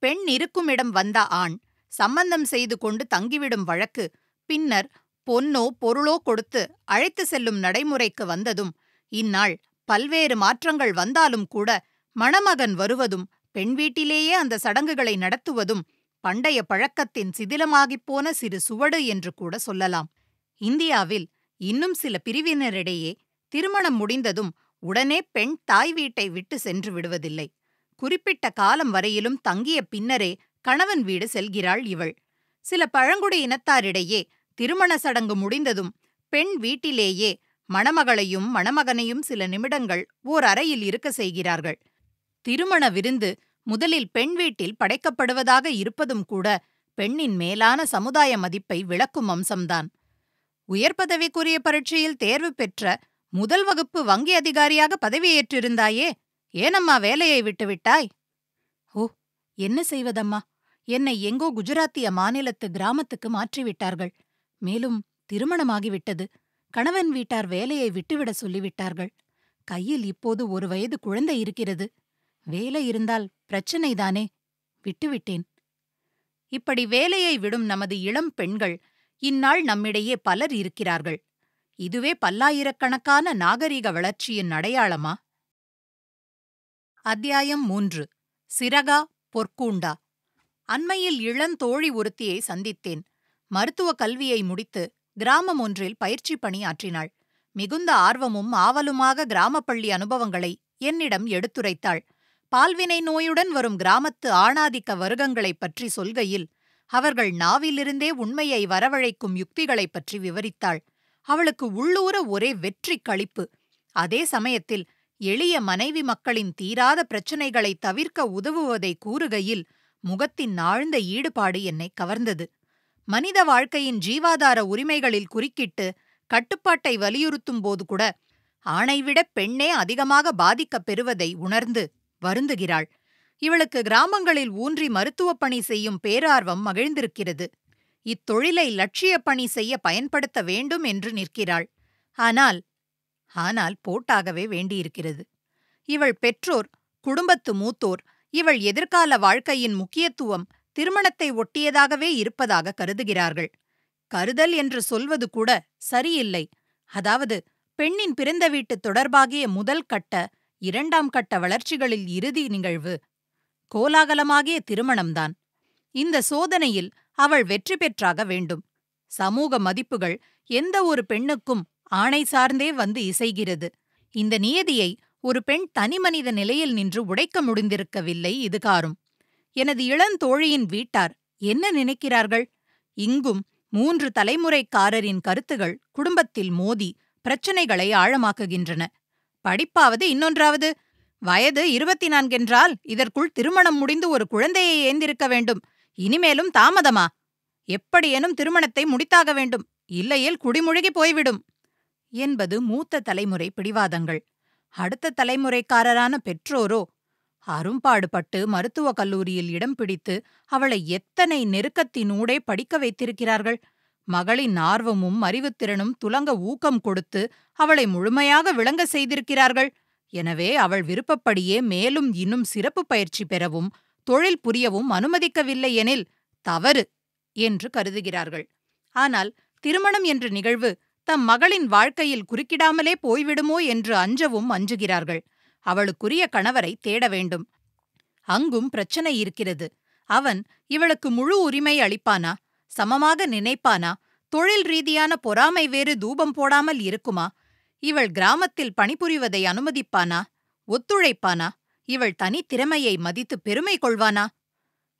பெண் இருக்குமிடம் வந்த ஆண் சம்பந்தம் செய்து கொண்டு தங்கிவிடும் வழக்கு பின்னர் பொன்னோ பொருளோ கொடுத்து அழைத்து செல்லும் நடைமுறைக்கு வந்ததும், இந்நாள் பல்வேறு மாற்றங்கள் வந்தாலும் கூட மணமகன் வருவதும் பெண் வீட்டிலேயே அந்த சடங்குகளை நடத்துவதும் பண்டைய பழக்கத்தின் சிதிலமாகிப்போன சிறு சுவடு என்று கூட சொல்லலாம். இந்தியாவில் இன்னும் சில பிரிவினரிடையே திருமணம் முடிந்ததும் உடனே பெண் தாய் வீட்டை விட்டு சென்று விடுவதில்லை. குறிப்பிட்ட காலம் வரையிலும் தங்கிய பின்னரே கணவன் வீடு செல்கிறாள் இவள். சில பழங்குடி இனத்தாரிடையே திருமண சடங்கு முடிந்ததும் பெண் வீட்டிலேயே மணமகளையும் மணமகனையும் சில நிமிடங்கள் ஓர் அறையில் இருக்க செய்கிறார்கள். திருமண விருந்து முதலில் பெண் வீட்டில் படைக்கப்படுவதாக இருப்பதும் கூட பெண்ணின் மேலான சமுதாய மதிப்பை விளக்கும் அம்சம்தான். உயர் பதவிக்குரிய பரீட்சையில் தேர்வு பெற்ற முதல் வகுப்பு வங்கி அதிகாரியாக பதவியேற்றிருந்தாயே, ஏனம்மா வேலையை விட்டுவிட்டாய்? ஓ, என்ன செய்வதம்மா, என்னை எங்கோ குஜராத்திய மாநிலத்து கிராமத்துக்கு மாற்றிவிட்டார்கள். மேலும் திருமணமாகிவிட்டது. கணவன் வீட்டார் வேலையை விட்டுவிட சொல்லிவிட்டார்கள். கையில் இப்போது 1 வயது குழந்தை இருக்கிறது. வேலை இருந்தால் பிரச்சனைதானே, விட்டுவிட்டேன். இப்படி வேலையை விடும் நமது இளம் பெண்கள் இந்நாள் நம்மிடையே பலர் இருக்கிறார்கள். இதுவே பல்லாயிரக்கணக்கான நாகரிக வளர்ச்சியின் அடையாளமா? அத்தியாயம் 3. சிறகா பொற்கூண்டா. அண்மையில் இளந்தோழி ஒருத்தியை சந்தித்தேன். மருத்துவ கல்வியை முடித்து கிராமம் ஒன்றில் பயிற்சி பணியாற்றினாள். மிகுந்த ஆர்வமும் ஆவலுமாக கிராமப்பள்ளி அனுபவங்களை என்னிடம் எடுத்துரைத்தாள். பால்வினை நோயுடன் வரும் கிராமத்து ஆணாதிக்க வருகங்களைப் பற்றி சொல்கையில் அவர்கள் நாவிலிருந்தே உண்மையை வரவழைக்கும் யுக்திகளைப் பற்றி விவரித்தாள். அவளுக்கு உள்ளூர ஒரே வெற்றி களிப்பு. அதே சமயத்தில் எளிய மனைவி மக்களின் தீராத பிரச்சினைகளை தவிர்க்க உதவுவதை கூறுகையில் முகத்தின் ஆழ்ந்த ஈடுபாடு என்னை கவர்ந்தது. மனித வாழ்க்கையின் ஜீவாதார உரிமைகளில் குறுக்கிட்டு கட்டுப்பாட்டை வலியுறுத்தும் போது கூட ஆணைவிட பெண்ணே அதிகமாக பாதிக்கப் பெறுவதை உணர்ந்து வருந்துகிறாள். இவளுக்கு கிராமங்களில் ஊன்றி மருத்துவப் பணி செய்யும் பேரார்வம் மகிழ்ந்திருக்கிறது. இத்தொழிலை லட்சிய பணி செய்ய பயன்படுத்த வேண்டும் என்று நிற்கிறாள். ஆனால் போட்டாகவே வேண்டியிருக்கிறது. இவள் பெற்றோர், குடும்பத்து மூத்தோர் இவள் எதிர்கால வாழ்க்கையின் முக்கியத்துவம் திருமணத்தை ஒட்டியதாகவே இருப்பதாக கருதுகிறார்கள். கருதல் என்று சொல்வது கூட சரியில்லை. அதாவது பெண்ணின் பிறந்த வீட்டு தொடர்பாகிய முதல் கட்ட 2ஆம் கட்ட வளர்ச்சிகளில் இறுதி நிகழ்வு கோலாகலமாகிய திருமணம்தான். இந்த சோதனையில் அவள் வெற்றி பெற்றாக வேண்டும். சமூக மதிப்புகள் எந்த ஒரு பெண்ணுக்கும் ஆணை சார்ந்தே வந்து இசைகிறது. இந்த நியதியை ஒரு பெண் தனிமனித நிலையில் நின்று உடைக்க முடிந்திருக்கவில்லை இதுகாரும். எனது இளந்தோழியின் வீட்டார் என்ன நினைக்கிறார்கள்? இங்கும் 3 தலைமுறைக்காரரின் கருத்துகள் குடும்பத்தில் மோதி பிரச்சனைகளை ஆழமாக்குகின்றன. படிப்பாவது இன்னொன்றாவது. வயது 24 என்றால் இதற்குள் திருமணம் முடிந்து ஒரு குழந்தையை ஏந்திருக்க வேண்டும். இனிமேலும் தாமதமா? எப்படியேனும் திருமணத்தை முடித்தாக வேண்டும், இல்லையேல் குடிமுழுகி போய்விடும் என்பது மூத்த தலைமுறை பிடிவாதங்கள். அடுத்த தலைமுறைக்காரரான பெற்றோரோ அரும்பாடுபட்டு மருத்துவக் கல்லூரியில் இடம் பிடித்து அவளை எத்தனை நெருக்கத்தினூடே படிக்க வைத்திருக்கிறார்கள். மகளின் ஆர்வமும் அறிவுத்திறனும் துலங்க ஊக்கம் கொடுத்து அவளை முழுமையாக விளங்க செய்திருக்கிறார்கள். எனவே அவள் விருப்பப்படியே மேலும் இன்னும் சிறப்பு பயிற்சி பெறவும் தொழில் புரியவும் அனுமதிக்கவில்லை எனில் தவறு என்று கருதுகிறார்கள். ஆனால் திருமணம் என்ற நிகழ்வு தம் மகளின் வாழ்க்கையில் குறுக்கிடாமலே போய்விடுமோ என்று அஞ்சவும் அஞ்சுகிறார்கள். அவளுக்குரிய கணவரை தேட வேண்டும். அங்கும் பிரச்சனை இருக்கிறது. அவன் இவளுக்கு முழு உரிமை அளிப்பானா? சமமாக நினைப்பானா? தொழில் ரீதியான பொறாமை வேறு தூபம் போடாமல் இருக்குமா? இவள் கிராமத்தில் பணிபுரிவதை அனுமதிப்பானா? ஒத்துழைப்பானா? இவள் தனித்திறமையை மதித்து பெருமை கொள்வானா?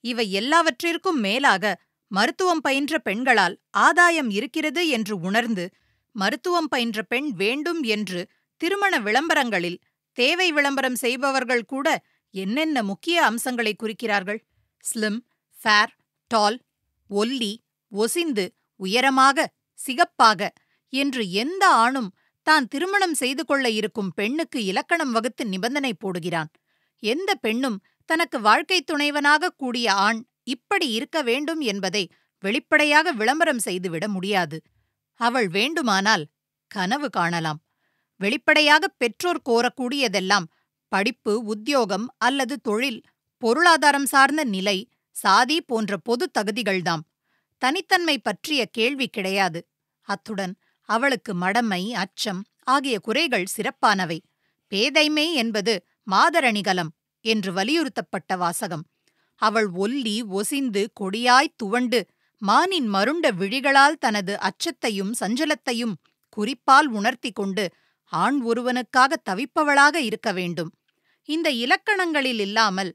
இவை எல்லாவற்றிற்கும் மேலாக மருத்துவம் பயின்ற பெண்களால் ஆதாயம் இருக்கிறது என்று உணர்ந்து மருத்துவம் பயின்ற பெண் வேண்டும் என்று திருமண விளம்பரங்களில் தேவை விளம்பரம் செய்பவர்கள் கூட என்னென்ன முக்கிய அம்சங்களை குறிக்கிறார்கள்? ஸ்லிம், ஃபேர், டால், ஒல்லி, ஒசிந்து, உயரமாக, சிகப்பாக என்று எந்த ஆணும் தான் திருமணம் செய்து கொள்ள இருக்கும் பெண்ணுக்கு இலக்கணம் வகுத்து நிபந்தனை போடுகிறான். எந்த பெண்ணும் தனக்கு வாழ்க்கைத் துணைவனாக கூடிய ஆண் இப்படி இருக்க வேண்டும் என்பதை வெளிப்படையாக விளம்பரம் செய்துவிட முடியாது. அவள் வேண்டுமானால் கனவு காணலாம். வெளிப்படையாக பெற்றோர் கோரக்கூடியதெல்லாம் படிப்பு, உத்தியோகம் அல்லது தொழில், பொருளாதாரம் சார்ந்த நிலை, சாதி போன்ற பொது தகுதிகள்தாம். தனித்தன்மை பற்றிய கேள்வி கிடையாது. அத்துடன் அவளுக்கு மடமை, அச்சம் ஆகிய குறைகள் சிறப்பானவை. பேதைமை என்பது மாதரணிகலம் என்று வலியுறுத்தப்பட்ட வாசகம். அவள் ஒல்லி, ஒசிந்து, கொடியாய் துவண்டு, மானின் மருண்ட விழிகளால் தனது அச்சத்தையும் சஞ்சலத்தையும் குறிப்பால் உணர்த்தி கொண்டு ஆண் ஒருவனுக்காக தவிப்பவளாக இருக்க வேண்டும். இந்த இலக்கணங்களில் இல்லாமல்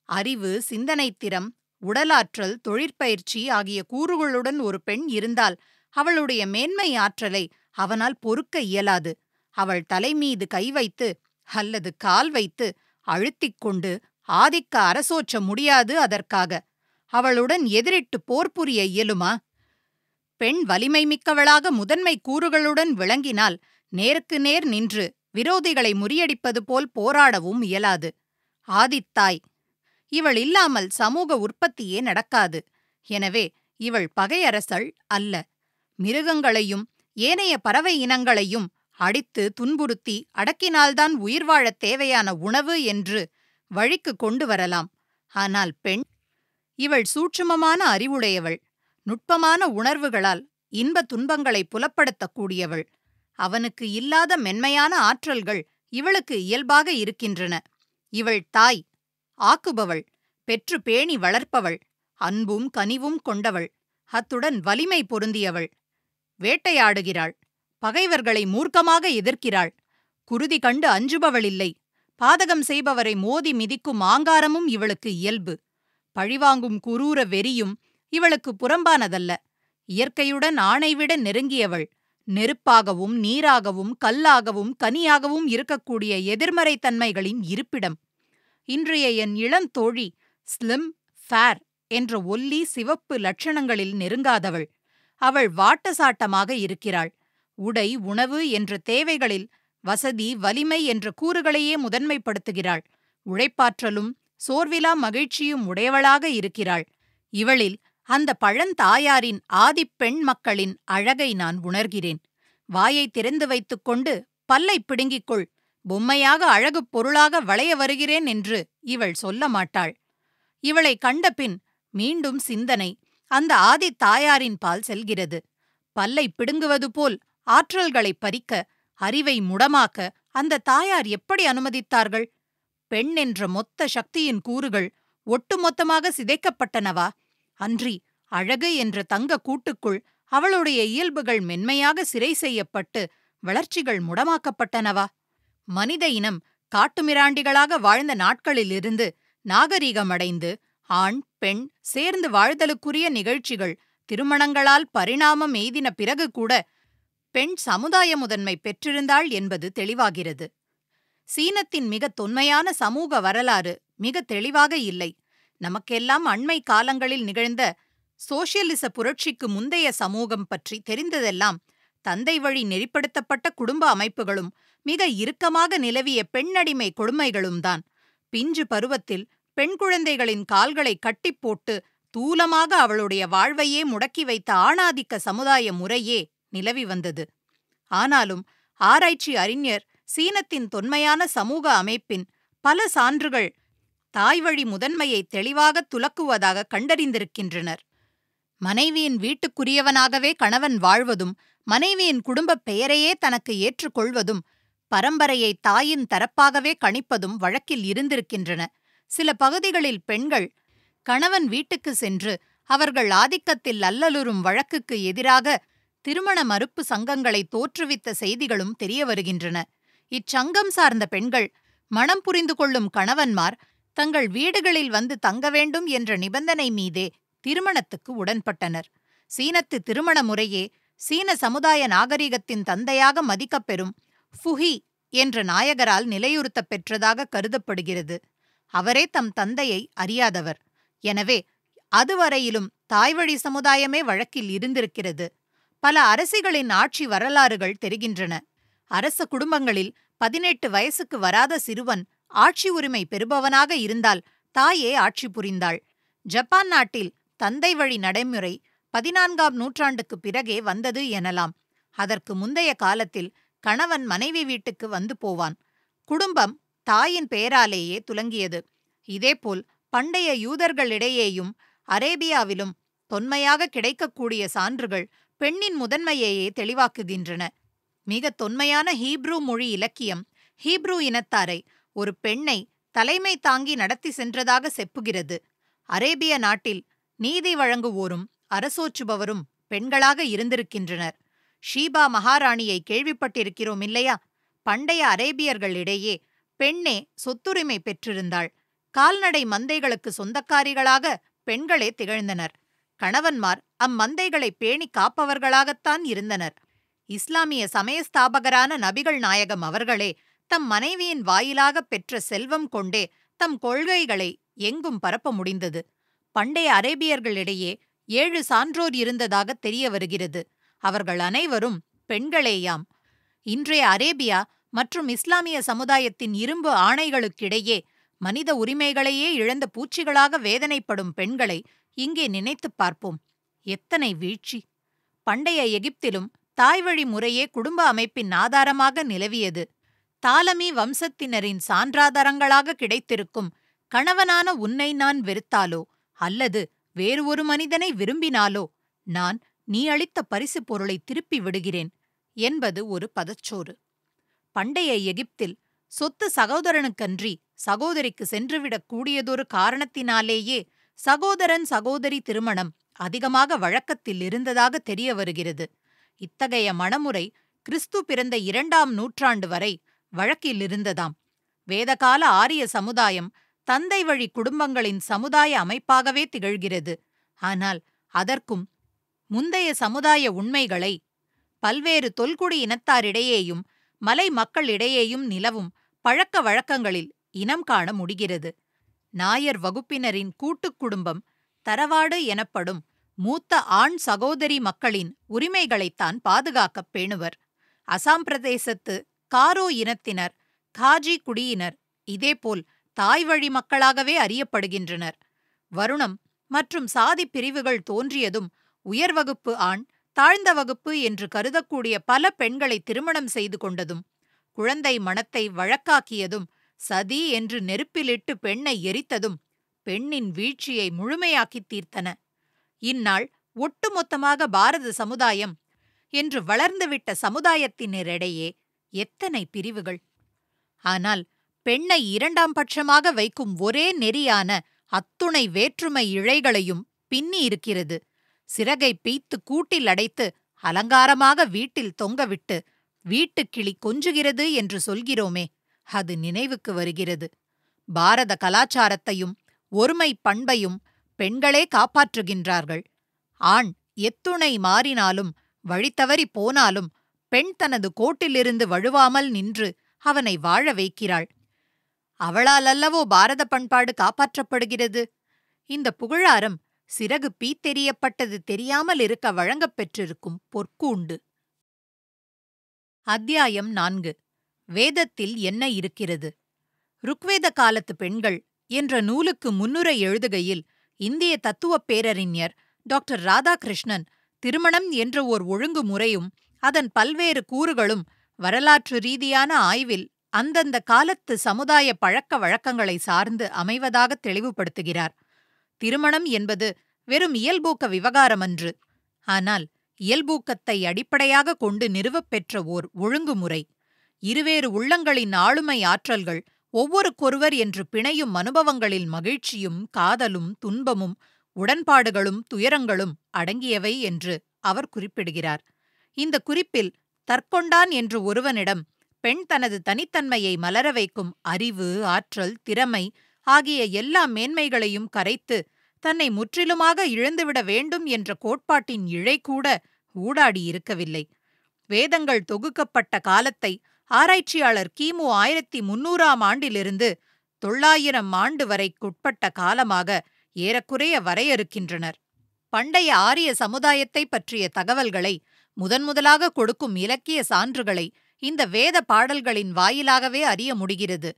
அறிவு, சிந்தனைத்திறம், உடலாற்றல், தொழிற்பயிற்சி ஆகிய கூறுகளுடன் ஒரு பெண் இருந்தால் அவளுடைய மேன்மை ஆற்றலை அவனால் பொறுக்க இயலாது. அவள் தலைமீது கை வைத்து அல்லது கால் வைத்து அழுத்திக் கொண்டு ஆதிக்க அரசோற்ற முடியாது. அதற்காக அவளுடன் எதிரிட்டு போர் புரிய இயலுமா? பெண் வலிமை மிக்கவளாக முதன்மை கூறுகளுடன் விளங்கினால் நேருக்கு நேர் நின்று விரோதிகளை முறியடிப்பது போல் போராடவும் இயலாது. ஆதித்தாய் இவள் இல்லாமல் சமூக உற்பத்தியே நடக்காது. எனவே இவள் பகையரசள் அல்ல. மிருகங்களையும் ஏனைய பறவை இனங்களையும் அடித்து துன்புறுத்தி அடக்கினால்தான் உயிர் வாழத் தேவையான உணவு என்று வழிக்கு கொண்டு வரலாம். ஆனால் பெண், இவள் சூட்சுமமான அறிவுடையவள். நுட்பமான உணர்வுகளால் இன்ப துன்பங்களை புலப்படுத்தக்கூடியவள். அவனுக்கு இல்லாத மென்மையான ஆற்றல்கள் இவளுக்கு இயல்பாக இருக்கின்றன. இவள் தாய், ஆக்குபவள், பெற்று பேணி வளர்ப்பவள், அன்பும் கனிவும் கொண்டவள், அத்துடன் வலிமை பொருந்தியவள். வேட்டையாடுகிறாள், பகைவர்களை மூர்க்கமாக எதிர்க்கிறாள், குருதி கண்டு அஞ்சுபவளில்லை. பாதகம் செய்பவரை மோதி மிதிக்கும் ஆங்காரமும் இவளுக்கு இயல்பு. பழிவாங்கும் குரூர வெறியும் இவளுக்கு புறம்பானதல்ல. இயற்கையுடன் ஆணைவிட நெருங்கியவள். நெருப்பாகவும் நீராகவும் கல்லாகவும் கனியாகவும் இருக்கக்கூடிய எதிர்மறை தன்மைகளின் இருப்பிடம். இன்றைய என் இளந்தோழி ஸ்லிம், ஃபேர் என்ற ஒல்லி சிவப்பு லட்சணங்களில் நெருங்காதவள். அவள் வாட்டசாட்டமாக இருக்கிறாள். உடை, உணவு என்ற தேவைகளில் வசதி, வலிமை என்ற கூறுகளையே முதன்மைப்படுத்துகிறாள். உழைப்பாற்றலும் சோர்விலா மகிழ்ச்சியும் உடையவளாக இருக்கிறாள். இவளில் அந்த பழந்தாயாரின் ஆதிப்பெண் மக்களின் அழகை நான் உணர்கிறேன். வாயை திறந்து வைத்துக்கொண்டு பல்லை பிடுங்கிக்கொள், பொம்மையாக அழகு பொருளாக வளைய வருகிறேன் என்று இவள் சொல்ல மாட்டாள். இவளை கண்டபின் மீண்டும் சிந்தனை அந்த ஆதித்தாயாரின் பால் செல்கிறது. பல்லை பிடுங்குவது போல் ஆற்றல்களை பறிக்க, அறிவை முடமாக்க அந்த தாயார் எப்படி அனுமதித்தார்கள்? பெண் என்ற மொத்த சக்தியின் கூறுகள் ஒட்டுமொத்தமாக சிதைக்கப்பட்டனவா? அன்றி அழகு என்ற தங்க கூட்டுக்குள் அவளுடைய இயல்புகள் மென்மையாக சிறை செய்யப்பட்டு வளர்ச்சிகள் முடமாக்கப்பட்டனவா? மனித இனம் காட்டுமிராண்டிகளாக வாழ்ந்த நாட்களிலிருந்து நாகரிகமடைந்து ஆண் பெண் சேர்ந்து வாழ்தலுக்குரிய நிகழ்ச்சிகள் திருமணங்களால் பரிணாமம் எய்தின பிறகு கூட பெண் சமுதாய முதன்மை பெற்றிருந்தாள் என்பது தெளிவாகிறது. சீனத்தின் மிக தொன்மையான சமூக வரலாறு மிக தெளிவாக இல்லை. நமக்கெல்லாம் அண்மை காலங்களில் நிகழ்ந்த சோசியலிச புரட்சிக்கு முந்தைய சமூகம் பற்றி தெரிந்ததெல்லாம் தந்தை வழி நெறிப்படுத்தப்பட்ட குடும்ப அமைப்புகளும் மிக இறுக்கமாக நிலவிய பெண்ணடிமை கொடுமைகளும்தான். பிஞ்சு பருவத்தில் பெண் குழந்தைகளின் கால்களை கட்டிப் போட்டு தூலமாக அவளுடைய வாழ்வையே முடக்கி வைத்த ஆணாதிக்க சமுதாய முறையே நிலவி வந்தது. ஆனாலும் ஆராய்ச்சி அறிஞர் சீனத்தின் தொன்மையான சமூக அமைப்பின் பல சான்றுகள் தாய்வழி முதன்மையை தெளிவாக துலக்குவதாக கண்டறிந்திருக்கின்றனர். மனைவியின் வீட்டுக்குரியவனாகவே கணவன் வாழ்வதும், மனைவியின் குடும்பப் பெயரையே தனக்கு ஏற்றுக்கொள்வதும், பரம்பரையை தாயின் தரப்பாகவே கணிப்பதும் வழக்கில் இருந்திருக்கின்றன. சில பகுதிகளில் பெண்கள் கணவன் வீட்டுக்கு சென்று அவர்கள் ஆதிக்கத்தில் அல்லலுறும் வழக்குக்கு எதிராக திருமண மறுப்பு சங்கங்களை தோற்றுவித்த செய்திகளும் தெரிய வருகின்றன. இச்சங்கம் சார்ந்த பெண்கள் மணம் புரிந்து கொள்ளும் கணவன்மார் தங்கள் வீடுகளில் வந்து தங்க வேண்டும் என்ற நிபந்தனை மீதே திருமணத்துக்கு உடன்பட்டனர். சீனத்து திருமண முறையே சீன சமுதாய நாகரிகத்தின் தந்தையாக மதிக்கப்பெறும் ஃபுஹி என்ற நாயகரால் நிலையுறுத்தப் பெற்றதாக கருதப்படுகிறது. அவரே தம் தந்தையை அறியாதவர். எனவே அதுவரையிலும் தாய்வழி சமுதாயமே வழக்கில் இருந்திருக்கிறது. பல அரசிகளின் ஆட்சி வரலாறுகள் தெரிகின்றன. அரச குடும்பங்களில் 18 வயசுக்கு வராத சிறுவன் ஆட்சி உரிமை பெறுபவனாக இருந்தால் தாயே ஆட்சி புரிந்தாள். ஜப்பான் நாட்டில் தந்தை வழி நடைமுறை 14ஆம் நூற்றாண்டுக்கு பிறகே வந்தது எனலாம். அதற்கு முந்தைய காலத்தில் கணவன் மனைவி வீட்டுக்கு வந்து போவான். குடும்பம் தாயின் பெயராலேயே துலங்கியது. இதேபோல் பண்டைய யூதர்களிடையேயும் அரேபியாவிலும் தொன்மையாக கிடைக்கக்கூடிய சான்றுகள் பெண்ணின் முதன்மையையே தெளிவாக்குகின்றன. மிக தொன்மையான ஹீப்ரூ மொழி இலக்கியம் ஹீப்ரூ இனத்தாரை ஒரு பெண்ணை தலைமை தாங்கி நடத்தி சென்றதாக செப்புகிறது. அரேபிய நாட்டில் நீதி வழங்குவோரும் அரசோற்றுபவரும் பெண்களாக இருந்திருக்கின்றனர். ஷீபா மகாராணியை கேள்விப்பட்டிருக்கிறோம் இல்லையா? பண்டைய அரேபியர்களிடையே பெண்ணே சொத்துரிமை பெற்றிருந்தாள். கால்நடை மந்தைகளுக்கு சொந்தக்காரிகளாக பெண்களே திகழ்ந்தனர். கணவன்மார் அம்மந்தைகளை பேணி காப்பவர்களாகத்தான் இருந்தனர். இஸ்லாமிய சமயஸ்தாபகரான நபிகள் நாயகம் அவர்களே தம் மனைவியின் வாயிலாக பெற்ற செல்வம் கொண்டே தம் கொள்கைகளை எங்கும் பரப்ப முடிந்தது. பண்டைய அரேபியர்களிடையே 7 சான்றோர் இருந்ததாக தெரிய வருகிறது. அவர்கள் அனைவரும் பெண்களேயாம். இன்றைய அரேபியா மற்றும் இஸ்லாமிய சமுதாயத்தின் இரும்பு ஆணைகளுக்கிடையே மனித உரிமைகளையே இழந்த பூச்சிகளாக வேதனைப்படும் பெண்களை இங்கே நினைத்துப் பார்ப்போம். எத்தனை வீழ்ச்சி! பண்டைய எகிப்திலும் தாய்வழி முறையே குடும்ப அமைப்பின் ஆதாரமாக நிலவியது. தாலமி வம்சத்தினரின் சான்றாதாரங்களாக கிடைத்திருக்கும் கணவனான உன்னை நான் வெறுத்தாலோ அல்லது வேறு ஒரு மனிதனை விரும்பினாலோ நான் நீ அளித்த பரிசு பொருளை திருப்பி விடுகிறேன் என்பது ஒரு பதச்சோறு. பண்டைய எகிப்தில் சொத்து சகோதரனுக்கன்றி சகோதரிக்கு சென்றுவிடக் கூடியதொரு காரணத்தினாலேயே சகோதரன் சகோதரி திருமணம் அதிகமாக வழக்கத்தில் இருந்ததாக தெரிய வருகிறது. இத்தகைய மணமுறை கிறிஸ்து பிறந்த 2ஆம் நூற்றாண்டு வரை வழக்கில் இருந்ததாம். வேதகால ஆரிய சமுதாயம் தந்தை வழி குடும்பங்களின் சமுதாய அமைப்பாகவே திகழ்கிறது. ஆனால் அதற்கும் முந்தைய சமுதாய உண்மைகளை பல்வேறு தொல்குடி இனத்தாரிடையேயும் மலை மக்களிடையேயும் நிலவும் பழக்க வழக்கங்களில் இனம் காண முடிகிறது. நாயர் வகுப்பினரின் கூட்டுக் குடும்பம் தரவாடு எனப்படும் மூத்த ஆண் சகோதரி மக்களின் உரிமைகளைத்தான் பாதுகாக்கப் பேணுவர். அசாம் பிரதேசத்து காரோ இனத்தினர் காஜி குடியினர் இதேபோல் தாய்வழி மக்களாகவே அறியப்படுகின்றனர். வருணம் மற்றும் சாதி பிரிவுகள் தோன்றியதும் உயர்வகுப்பு ஆண் தாழ்ந்த வகுப்பு என்று கருதக்கூடிய பல பெண்களை திருமணம் செய்து கொண்டதும் குழந்தை மணத்தை வழக்காக்கியதும் சதி என்று நெருப்பிலிட்டு பெண்ணை எரித்ததும் பெண்ணின் வீழ்ச்சியை முழுமையாக்கித் தீர்த்தன. இந்நாள் ஒட்டுமொத்தமாக பாரத சமுதாயம் என்று வளர்ந்துவிட்ட சமுதாயத்தினரிடையே எத்தனை பிரிவுகள்! ஆனால் பெண்ணை 2ஆம் பட்சமாக வைக்கும் ஒரே நெறியான அத்துணை வேற்றுமை இழைகளையும் பின்னி இருக்கிறது. சிறகை பீய்த்து கூட்டில் அடைத்து அலங்காரமாக வீட்டில் தொங்கவிட்டு வீட்டுக்கிளி கொஞ்சுகிறது என்று சொல்கிறோமே, அது நினைவுக்கு வருகிறது. பாரத கலாச்சாரத்தையும் ஒருமை பண்பையும் பெண்களே காப்பாற்றுகின்றார்கள். ஆண் எத்துணை மாறினாலும் வழித்தவறி போனாலும் பெண் தனது கோட்டிலிருந்து வழுவாமல் நின்று அவனை வாழ வைக்கிறாள். அவளால் அல்லவோ பாரத பண்பாடு காப்பாற்றப்படுகிறது. இந்த புகழாரம் சிறகு பீத்தெறியப்பட்டது தெரியாமல் இருக்க வழங்கப் பெற்றிருக்கும் பொற்கூண்டு. அத்தியாயம் 4. வேதத்தில் என்ன இருக்கிறது? ருக்வேத காலத்து பெண்கள் என்ற நூலுக்கு முன்னுரை எழுதுகையில் இந்திய தத்துவப் பேரறிஞர் டாக்டர் ராதாகிருஷ்ணன் திருமணம் என்ற ஓர் ஒழுங்குமுறையும் அதன் பல்வேறு கூறுகளும் வரலாற்று ரீதியான ஆய்வில் அந்தந்த காலத்து சமுதாய பழக்க வழக்கங்களை சார்ந்து அமைவதாக தெளிவுபடுத்துகிறார். திருமணம் என்பது வெறும் இயல்பூக்க விவகாரமன்று. ஆனால் இயல்பூக்கத்தை அடிப்படையாக கொண்டு நிறுவப்பெற்ற ஓர் ஒழுங்குமுறை. இருவேறு உள்ளங்களின் ஆளுமை ஆற்றல்கள் ஒவ்வொருக்கொருவர் என்று பிணையும் அனுபவங்களில் மகிழ்ச்சியும் காதலும் துன்பமும் உடன்பாடுகளும் துயரங்களும் அடங்கியவை என்று அவர் குறிப்பிடுகிறார். இந்த குறிப்பில் தற்கொண்டான் என்று ஒருவனிடம் பெண் தனது தனித்தன்மையை மலர வைக்கும் அறிவு, ஆற்றல், திறமை ஆகிய எல்லா மேன்மைகளையும் கரைத்து தன்னை முற்றிலுமாக இழந்துவிட வேண்டும் என்ற கோட்பாட்டின் இழைகூட ஊடாடியிருக்கவில்லை. வேதங்கள் தொகுக்கப்பட்ட காலத்தை ஆராய்ச்சியாளர் கிமு 1300ஆம் ஆண்டிலிருந்து 900 ஆண்டு வரைக்குட்பட்ட காலமாக ஏறக்குறைய வரையறுக்கின்றனர். பண்டைய ஆரிய சமுதாயத்தை பற்றிய தகவல்களை முதன்முதலாக கொடுக்கும் இலக்கிய சான்றுகளை இந்த வேத பாடல்களின் வாயிலாகவே அறிய முடிகிறது.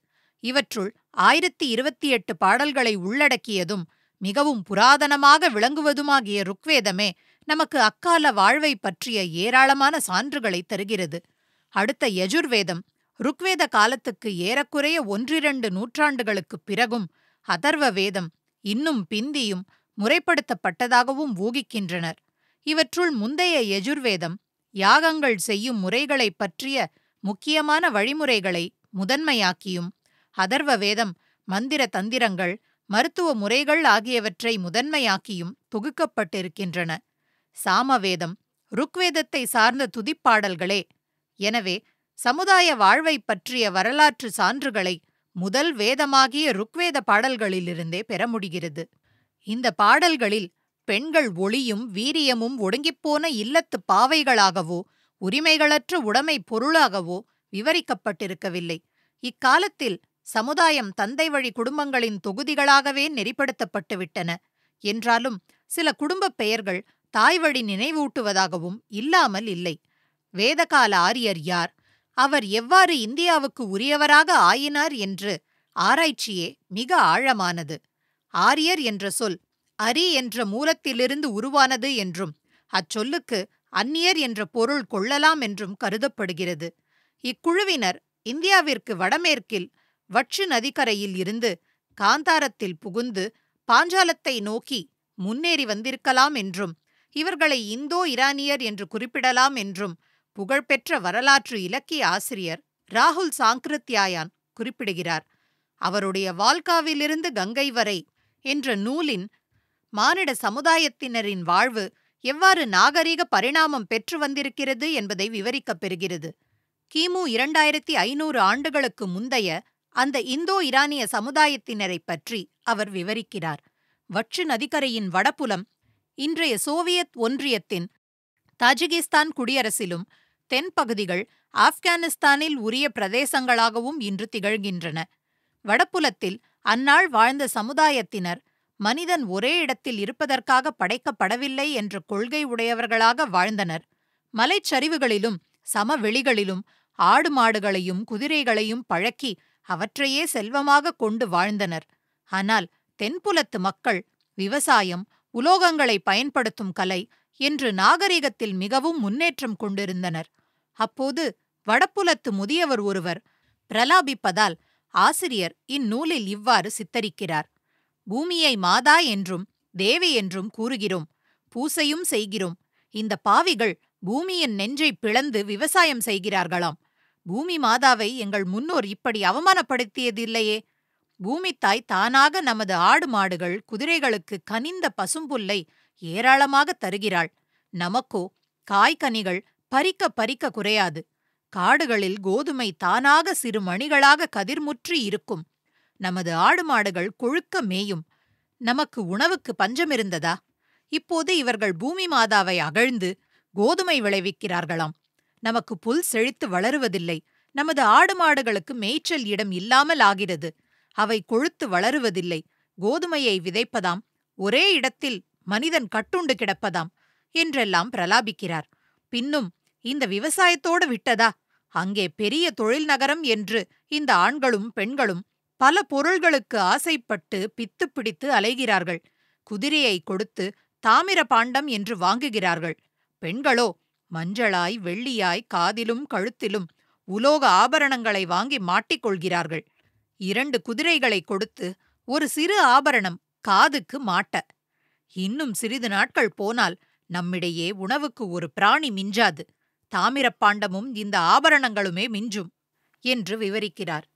இவற்றுள் 1028 பாடல்களை உள்ளடக்கியதும் மிகவும் புராதனமாக விளங்குவதுமாகிய ருக்வேதமே நமக்கு அக்கால வாழ்வை பற்றிய ஏராளமான சான்றுகளை தருகிறது. அடுத்த யஜுர்வேதம் ருக்வேத காலத்துக்கு ஏறக்குறைய 1-2 நூற்றாண்டுகளுக்குப் பிறகும் அதர்வ வேதம் இன்னும் பிந்தியும் முறைப்படுத்தப்பட்டதாகவும் ஊகிக்கின்றனர். இவற்றுள் முந்தைய யஜுர்வேதம் யாகங்கள் செய்யும் முறைகளைப் பற்றிய முக்கியமான வழிமுறைகளை முதன்மையாக்கியும், அதர்வ வேதம் மந்திர தந்திரங்கள், மருத்துவ முறைகள் ஆகியவற்றை முதன்மையாக்கியும் தொகுக்கப்பட்டிருக்கின்றன. சாமவேதம் ருக்வேதத்தை சார்ந்த துதிப்பாடல்களே. எனவே சமுதாய வாழ்வைப் பற்றிய வரலாற்று சான்றுகளை முதல் வேதமாகிய ருக்வேத பாடல்களிலிருந்தே பெற முடிகிறது. இந்த பாடல்களில் பெண்கள் ஒளியும் வீரியமும் ஒடுங்கிப்போன இல்லத்துப் பாவைகளாகவோ உரிமைகளற்ற உடைமை பொருளாகவோ விவரிக்கப்பட்டிருக்கவில்லை. இக்காலத்தில் சமுதாயம் தந்தை வழி குடும்பங்களின் தொகுதிகளாகவே நெறிப்படுத்தப்பட்டுவிட்டன. என்றாலும் சில குடும்பப் பெயர்கள் தாய்வழி நினைவூட்டுவதாகவும் இல்லாமல் இல்லை. வேதகால ஆரியர் யார், அவர் எவ்வாறு இந்தியாவுக்கு உரியவராக ஆயினார் என்று ஆராய்ச்சியே மிக ஆழமானது. ஆரியர் என்ற சொல் அரி என்ற மூலத்திலிருந்து உருவானது என்றும், அச்சொல்லுக்கு அந்நியர் என்ற பொருள் கொள்ளலாம் என்றும் கருதப்படுகிறது. இக்குழுவினர் இந்தியாவிற்கு வடமேற்கில் வட்சு நதிக்கரையில் இருந்து காந்தாரத்தில் புகுந்து பாஞ்சாலத்தை நோக்கி முன்னேறி வந்திருக்கலாம் என்றும், இவர்களை இந்தோ இரானியர் என்று குறிப்பிடலாம் என்றும் புகழ்பெற்ற வரலாற்று இலக்கிய ஆசிரியர் ராகுல் சாங்கிருத்யாயான் குறிப்பிடுகிறார். அவருடைய வால்காவிலிருந்து கங்கை வரை என்ற நூலின் மானிட சமுதாயத்தினரின் வாழ்வு எவ்வாறு நாகரிக பரிணாமம் பெற்று வந்திருக்கிறது என்பதை விவரிக்கப் பெறுகிறது. கிமு 2500 ஆண்டுகளுக்கு முந்தைய அந்த இந்தோ இரானிய சமுதாயத்தினரைப் பற்றி அவர் விவரிக்கிறார். வட்சு நதிக்கரையின் வடபுலம் இன்றைய சோவியத் ஒன்றியத்தின் தாஜிகிஸ்தான் குடியரசிலும், தென்பகுதிகள் ஆப்கானிஸ்தானில் உரிய பிரதேசங்களாகவும் இன்று திகழ்கின்றன. வடபுலத்தில் அந்நாள் வாழ்ந்த சமுதாயத்தினர் மனிதன் ஒரே இடத்தில் இருப்பதற்காக படைக்கப்படவில்லை என்ற கொள்கை உடையவர்களாக வாழ்ந்தனர். மலைச்சரிவுகளிலும் சமவெளிகளிலும் ஆடு மாடுகளையும் குதிரைகளையும் பழக்கி அவற்றையே செல்வமாக கொண்டு வாழ்ந்தனர். ஆனால் தென்புலத்து மக்கள் விவசாயம், உலோகங்களை பயன்படுத்தும் கலை என்று நாகரிகத்தில் மிகவும் முன்னேற்றம் கொண்டிருந்தனர். அப்போது வடபுலத்து முதியவர் ஒருவர் பிரலாபிப்பதால் ஆசிரியர் இந்நூலில் இவ்வாறு சித்தரிக்கிறார். பூமியை மாதா என்றும் தேவி என்றும் கூறுகிறோம், பூசையும் செய்கிறோம். இந்த பாவிகள் பூமியின் நெஞ்சை பிளந்து விவசாயம் செய்கிறார்களாம். பூமி மாதாவை எங்கள் முன்னோர் இப்படி அவமானப்படுத்தியதில்லையே. பூமித்தாய் தானாக நமது ஆடு மாடுகள் குதிரைகளுக்கு கனிந்த பசும்புல்லை ஏராளமாக தருகிறாள். நமக்கோ காய்கனிகள் பறிக்க பறிக்க குறையாது. காடுகளில் கோதுமை தானாக சிறு மணிகளாக கதிர்முற்றி இருக்கும். நமது ஆடு மாடுகள் கொழுக்க மேயும். நமக்கு உணவுக்கு பஞ்சமிருந்ததா? இப்போது இவர்கள் பூமி மாதாவை அகழ்ந்து கோதுமை விளைவிக்கிறார்களாம். நமக்கு புல் செழித்து வளருவதில்லை. நமது ஆடு மாடுகளுக்கு மேய்ச்சல் இடம் இல்லாமல் ஆகிறது. அவை கொழுத்து வளருவதில்லை. கோதுமையை விதைப்பதாம், ஒரே இடத்தில் மனிதன் கட்டுண்டு கிடப்பதாம் என்றெல்லாம் பிரலாபிக்கிறார். பின்னும் இந்த விவசாயத்தோடு விட்டதா? அங்கே பெரிய தொழில் நகரம் என்று இந்த ஆண்களும் பெண்களும் பல பொருள்களுக்கு ஆசைப்பட்டு பித்து பிடித்து அலைகிறார்கள். குதிரையை கொடுத்து தாமிர பாண்டம் என்று வாங்குகிறார்கள். பெண்களோ மஞ்சளாய் வெள்ளியாய் காதிலும் கழுத்திலும் உலோக ஆபரணங்களை வாங்கி மாட்டிக்கொள்கிறார்கள். 2 குதிரைகளை கொடுத்து ஒரு சிறு ஆபரணம் காதுக்கு மாட்ட. இன்னும் சிறிது நாட்கள் போனால் நம்மிடையே உணவுக்கு ஒரு பிராணி மிஞ்சாது. தாமிரப்பாண்டமும் இந்த ஆபரணங்களுமே மிஞ்சும் என்று விவரிக்கிறார்.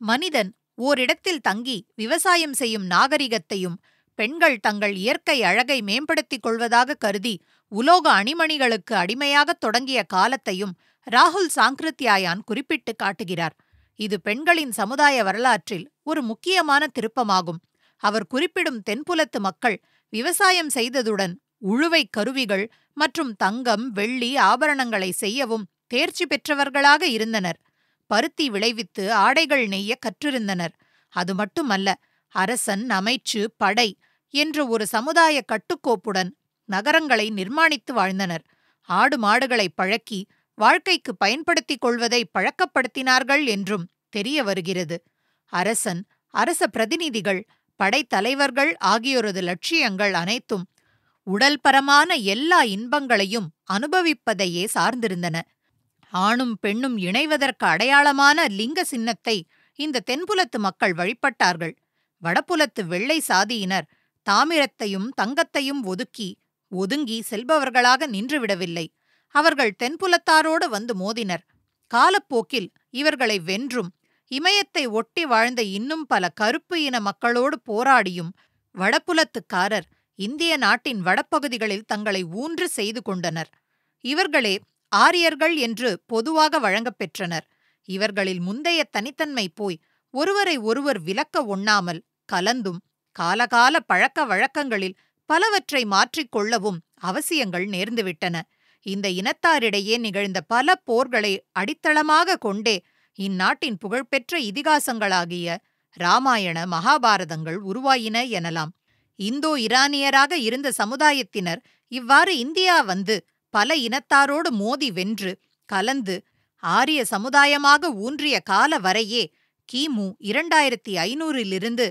மனிதன் ஓரிடத்தில் தங்கி விவசாயம் செய்யும் நாகரிகத்தையும், பெண்கள் தங்கள் இயற்கை அழகை மேம்படுத்திக் கொள்வதாக கருதி உலோக அணிமணிகளுக்கு அடிமையாகத் தொடங்கிய காலத்தையும் ராகுல் சாங்கிருத்யாயான் குறிப்பிட்டு காட்டுகிறார். இது பெண்களின் சமுதாய வரலாற்றில் ஒரு முக்கியமான திருப்பமாகும். அவர் குறிப்பிடும் தென்புலத்து மக்கள் விவசாயம் செய்ததுடன் உழுவைக் கருவிகள் மற்றும் தங்கம் வெள்ளி ஆபரணங்களை செய்யவும் தேர்ச்சி பெற்றவர்களாக இருந்தனர். பருத்தி விளைவித்து ஆடைகள் நெய்ய கற்றிருந்தனர். அது மட்டுமல்ல, அரசன், அமைச்சு, படை என்ற ஒரு சமுதாய கட்டுக்கோப்புடன் நகரங்களை நிர்மாணித்து வாழ்ந்தனர். ஆடு மாடுகளை பழக்கி வாழ்க்கைக்கு பயன்படுத்திக் கொள்வதை பழக்கப்படுத்தினார்கள் என்றும் தெரிய வருகிறது. அரசன், அரச பிரதிநிதிகள், படைத்தலைவர்கள் ஆகியோரது லட்சியங்கள் அனைத்தும் உடல்பரமான எல்லா இன்பங்களையும் அனுபவிப்பதையே சார்ந்திருந்தன. ஆணும் பெண்ணும் இணைவதற்கு அடையாளமான லிங்க சின்னத்தை இந்த தென்புலத்து மக்கள் வழிபட்டார்கள். வடபுலத்து வெள்ளை சாதியினர் தாமிரத்தையும் தங்கத்தையும் ஒதுங்கி செல்பவர்களாக நின்றுவிடவில்லை. அவர்கள் தென்புலத்தாரோடு வந்து மோதினர். காலப்போக்கில் இவர்களை வென்றும் இமயத்தை ஒட்டி வாழ்ந்த இன்னும் பல கருப்பு இன மக்களோடு போராடியும் வடபுலத்துக்காரர் இந்திய நாட்டின் வடபகுதிகளில் தங்களை ஊன்று செய்து கொண்டனர். இவர்களே ஆரியர்கள் என்று பொதுவாக வழங்கப் பெற்றனர். இவர்களில் முந்தைய தனித்தன்மை போய் ஒருவரை ஒருவர் விலக்க ஒண்ணாமல் கலந்தும் காலகால பழக்க வழக்கங்களில் பலவற்றை மாற்றிக்கொள்ளவும் அவசியங்கள் நேர்ந்துவிட்டன. இந்த இனத்தாரிடையே நிகழ்ந்த பல போர்களை அடித்தளமாக கொண்டே இந்நாட்டின் புகழ்பெற்ற இதிகாசங்களாகிய இராமாயண மகாபாரதங்கள் உருவாயின எனலாம். இந்தோ இரானியராக இருந்த சமுதாயத்தினர் இவ்வாறு இந்தியா வந்து பல இனத்தாரோடு மோதி வென்று கலந்து ஆரிய சமுதாயமாக ஊன்றிய கால வரையே கிமு 2500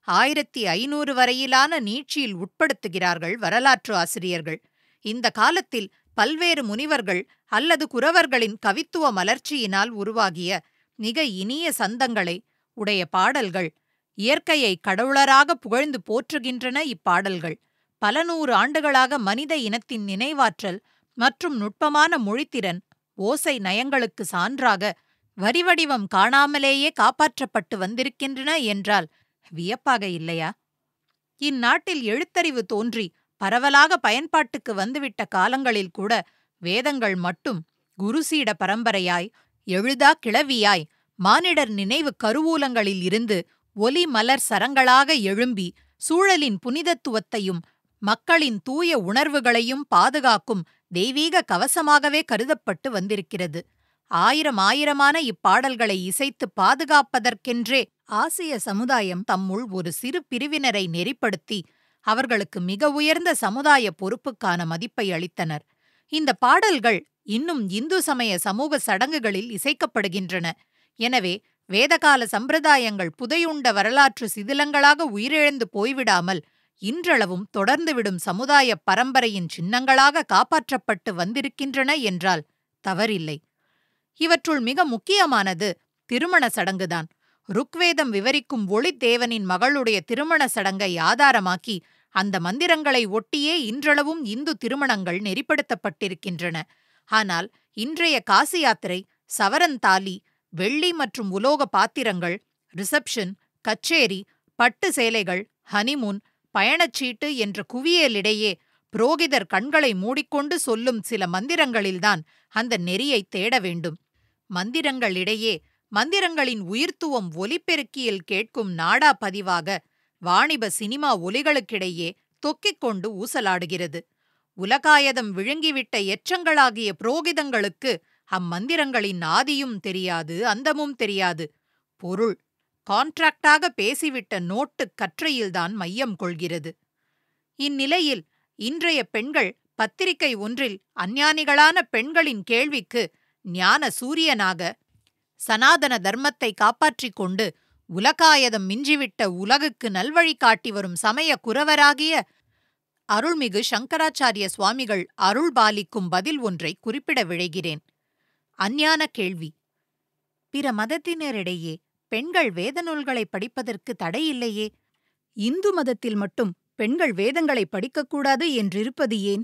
1500 வரையிலான நீட்சியில் உட்படுத்துகிறார்கள் வரலாற்று ஆசிரியர்கள். இந்த காலத்தில் பல்வேறு முனிவர்கள் அல்லது குரவர்களின் கவித்துவ மலர்ச்சியினால் உருவாகிய மிக இனிய சந்தங்களை உடைய பாடல்கள், இயற்கையை கடவுளராக புகழ்ந்து போற்றுகின்றன. இப்பாடல்கள் பல நூறு ஆண்டுகளாக மனித இனத்தின் நினைவாற்றல் மற்றும் நுட்பமான மொழித்திறன், ஓசை நயங்களுக்கு சான்றாக வரிவடிவம் காணாமலேயே காப்பாற்றப்பட்டு வந்திருக்கின்றன என்றால் வியப்பாக இல்லையா? இந்நாட்டில் எழுத்தறிவு தோன்றி பரவலாக பயன்பாட்டுக்கு வந்துவிட்ட காலங்களில் கூட வேதங்கள் மட்டும் குருசீட பரம்பரையாய், எழுதா கிளவியாய் மானிடர் நினைவு கருவூலங்களில் இருந்து ஒலி மலர் சரங்களாக எழும்பி சூழலின் புனிதத்துவத்தையும் மக்களின் தூய உணர்வுகளையும் பாதுகாக்கும் தெய்வீக கவசமாகவே கருதப்பட்டு வந்திருக்கிறது. ஆயிரமான இப்பாடல்களை இசைத்து பாதுகாப்பதற்கென்றே ஆசிய சமுதாயம் தம்முள் ஒரு சிறு பிரிவினரை நெறிப்படுத்தி அவர்களுக்கு மிக உயர்ந்த சமுதாய பொறுப்புக்கான மதிப்பை அளித்தனர். இந்த பாடல்கள் இன்னும் இந்து சமய சமூக சடங்குகளில் இசைக்கப்படுகின்றன. எனவே வேதகால சம்பிரதாயங்கள் புதையுண்ட வரலாற்று சிதிலங்களாக உயிரிழந்து போய்விடாமல் இன்றளவும் தொடர்ந்துவிடும் சமுதாய பரம்பரையின் சின்னங்களாக காப்பாற்றப்பட்டு வந்திருக்கின்றன என்றால் தவறில்லை. இவற்றுள் மிக முக்கியமானது திருமண சடங்குதான். ருக்வேதம் விவரிக்கும் ஒளித்தேவனின் மகளுடைய திருமண சடங்கை ஆதாரமாக்கி அந்த மந்திரங்களை ஒட்டியே இன்றளவும் இந்து திருமணங்கள் நெறிப்படுத்தப்பட்டிருக்கின்றன. ஆனால் இன்றைய காசி யாத்திரை, சவரன் தாலி, வெள்ளி மற்றும் உலோக பாத்திரங்கள், ரிசப்ஷன், கச்சேரி, பட்டு சேலைகள், ஹனிமூன், பயணச்சீட்டு என்ற குவியலிடையே புரோகிதர் கண்களை மூடிக்கொண்டு சொல்லும் சில மந்திரங்களில்தான் அந்த நெறியை தேட வேண்டும். மந்திரங்களிடையே மந்திரங்களின் உயிர்த்துவம் ஒலிபெருக்கியில் கேட்கும் நாடா பதிவாக வாணிப சினிமா ஒலிகளுக்கிடையே தொக்கிக் கொண்டு ஊசலாடுகிறது. உலகாயதம் விழுங்கிவிட்ட எச்சங்களாகிய புரோகிதங்களுக்கு அம்மந்திரங்களின் ஆதியும் தெரியாது, அந்தமும் தெரியாது. பொருள் கான்ட்ராக்டாக பேசிவிட்ட நோட்டு கற்றையில்தான் மையம் கொள்கிறது. இந்நிலையில் இன்றைய பெண்கள் பத்திரிகை ஒன்றில் அஞ்ஞானிகளான பெண்களின் கேள்விக்கு ஞான சூரியனாக சனாதன தர்மத்தை காப்பாற்றிக் கொண்டு உலகாயதம் மிஞ்சிவிட்ட உலகுக்கு நல்வழி காட்டி வரும் சமய குரவராகிய அருள்மிகு சங்கராச்சாரிய சுவாமிகள் அருள் பாலிக்கும் பதில் ஒன்றை குறிப்பிட விழைகிறேன். அஞ்ஞான கேள்வி: பிற மதத்தினரிடையே பெண்கள் வேத நூல்களை படிப்பதற்கு தடையில்லையே, இந்து மதத்தில் மட்டும் பெண்கள் வேதங்களை படிக்கக்கூடாது என்றிருப்பது ஏன்?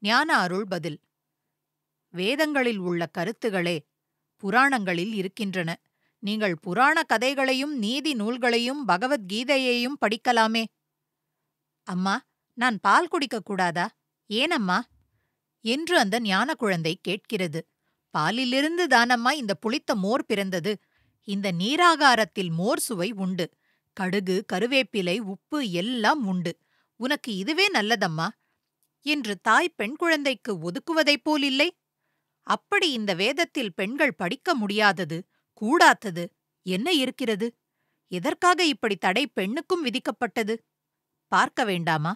ஞான அருள் பதில்: வேதங்களில் உள்ள கருத்துகளே புராணங்களில் இருக்கின்றன. நீங்கள் புராண கதைகளையும் நீதி நூல்களையும் பகவத்கீதையையும் படிக்கலாமே. அம்மா, நான் பால் குடிக்கக்கூடாதா? ஏனம்மா என்று அந்த ஞான குழந்தை கேட்கிறது. பாலிலிருந்து தானம்மா இந்த புளித்த மோர் பிறந்தது. இந்த நீராகாரத்தில் மோர் சுவை உண்டு. கடுகு, கருவேப்பிலை, உப்பு எல்லாம் உண்டு. உனக்கு இதுவே நல்லதம்மா என்று தாய் பெண் குழந்தைக்கு ஒதுக்குவதைப் போலில்லை. அப்படி இந்த வேதத்தில் பெண்கள் படிக்க முடியாதது, கூடாதது என்ன இருக்கிறது? எதற்காக இப்படி தடை பெண்ணுக்கும் விதிக்கப்பட்டது? பார்க்க வேண்டாமா?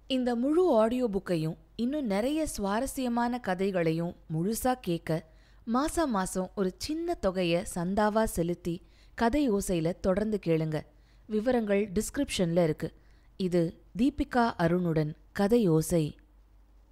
இந்த முழு ஆடியோ புக்கையும் இன்னும் நிறைய சுவாரஸ்யமான கதைகளையும் முழுசா கேட்க மாசம் ஒரு சின்ன தொகையை சந்தாவா செலுத்தி கதை ஓசையில தொடர்ந்து கேளுங்க. விவரங்கள் டிஸ்கிரிப்ஷன்ல இருக்கு. இது தீபிகா அருணுடன் கதை ஓசை.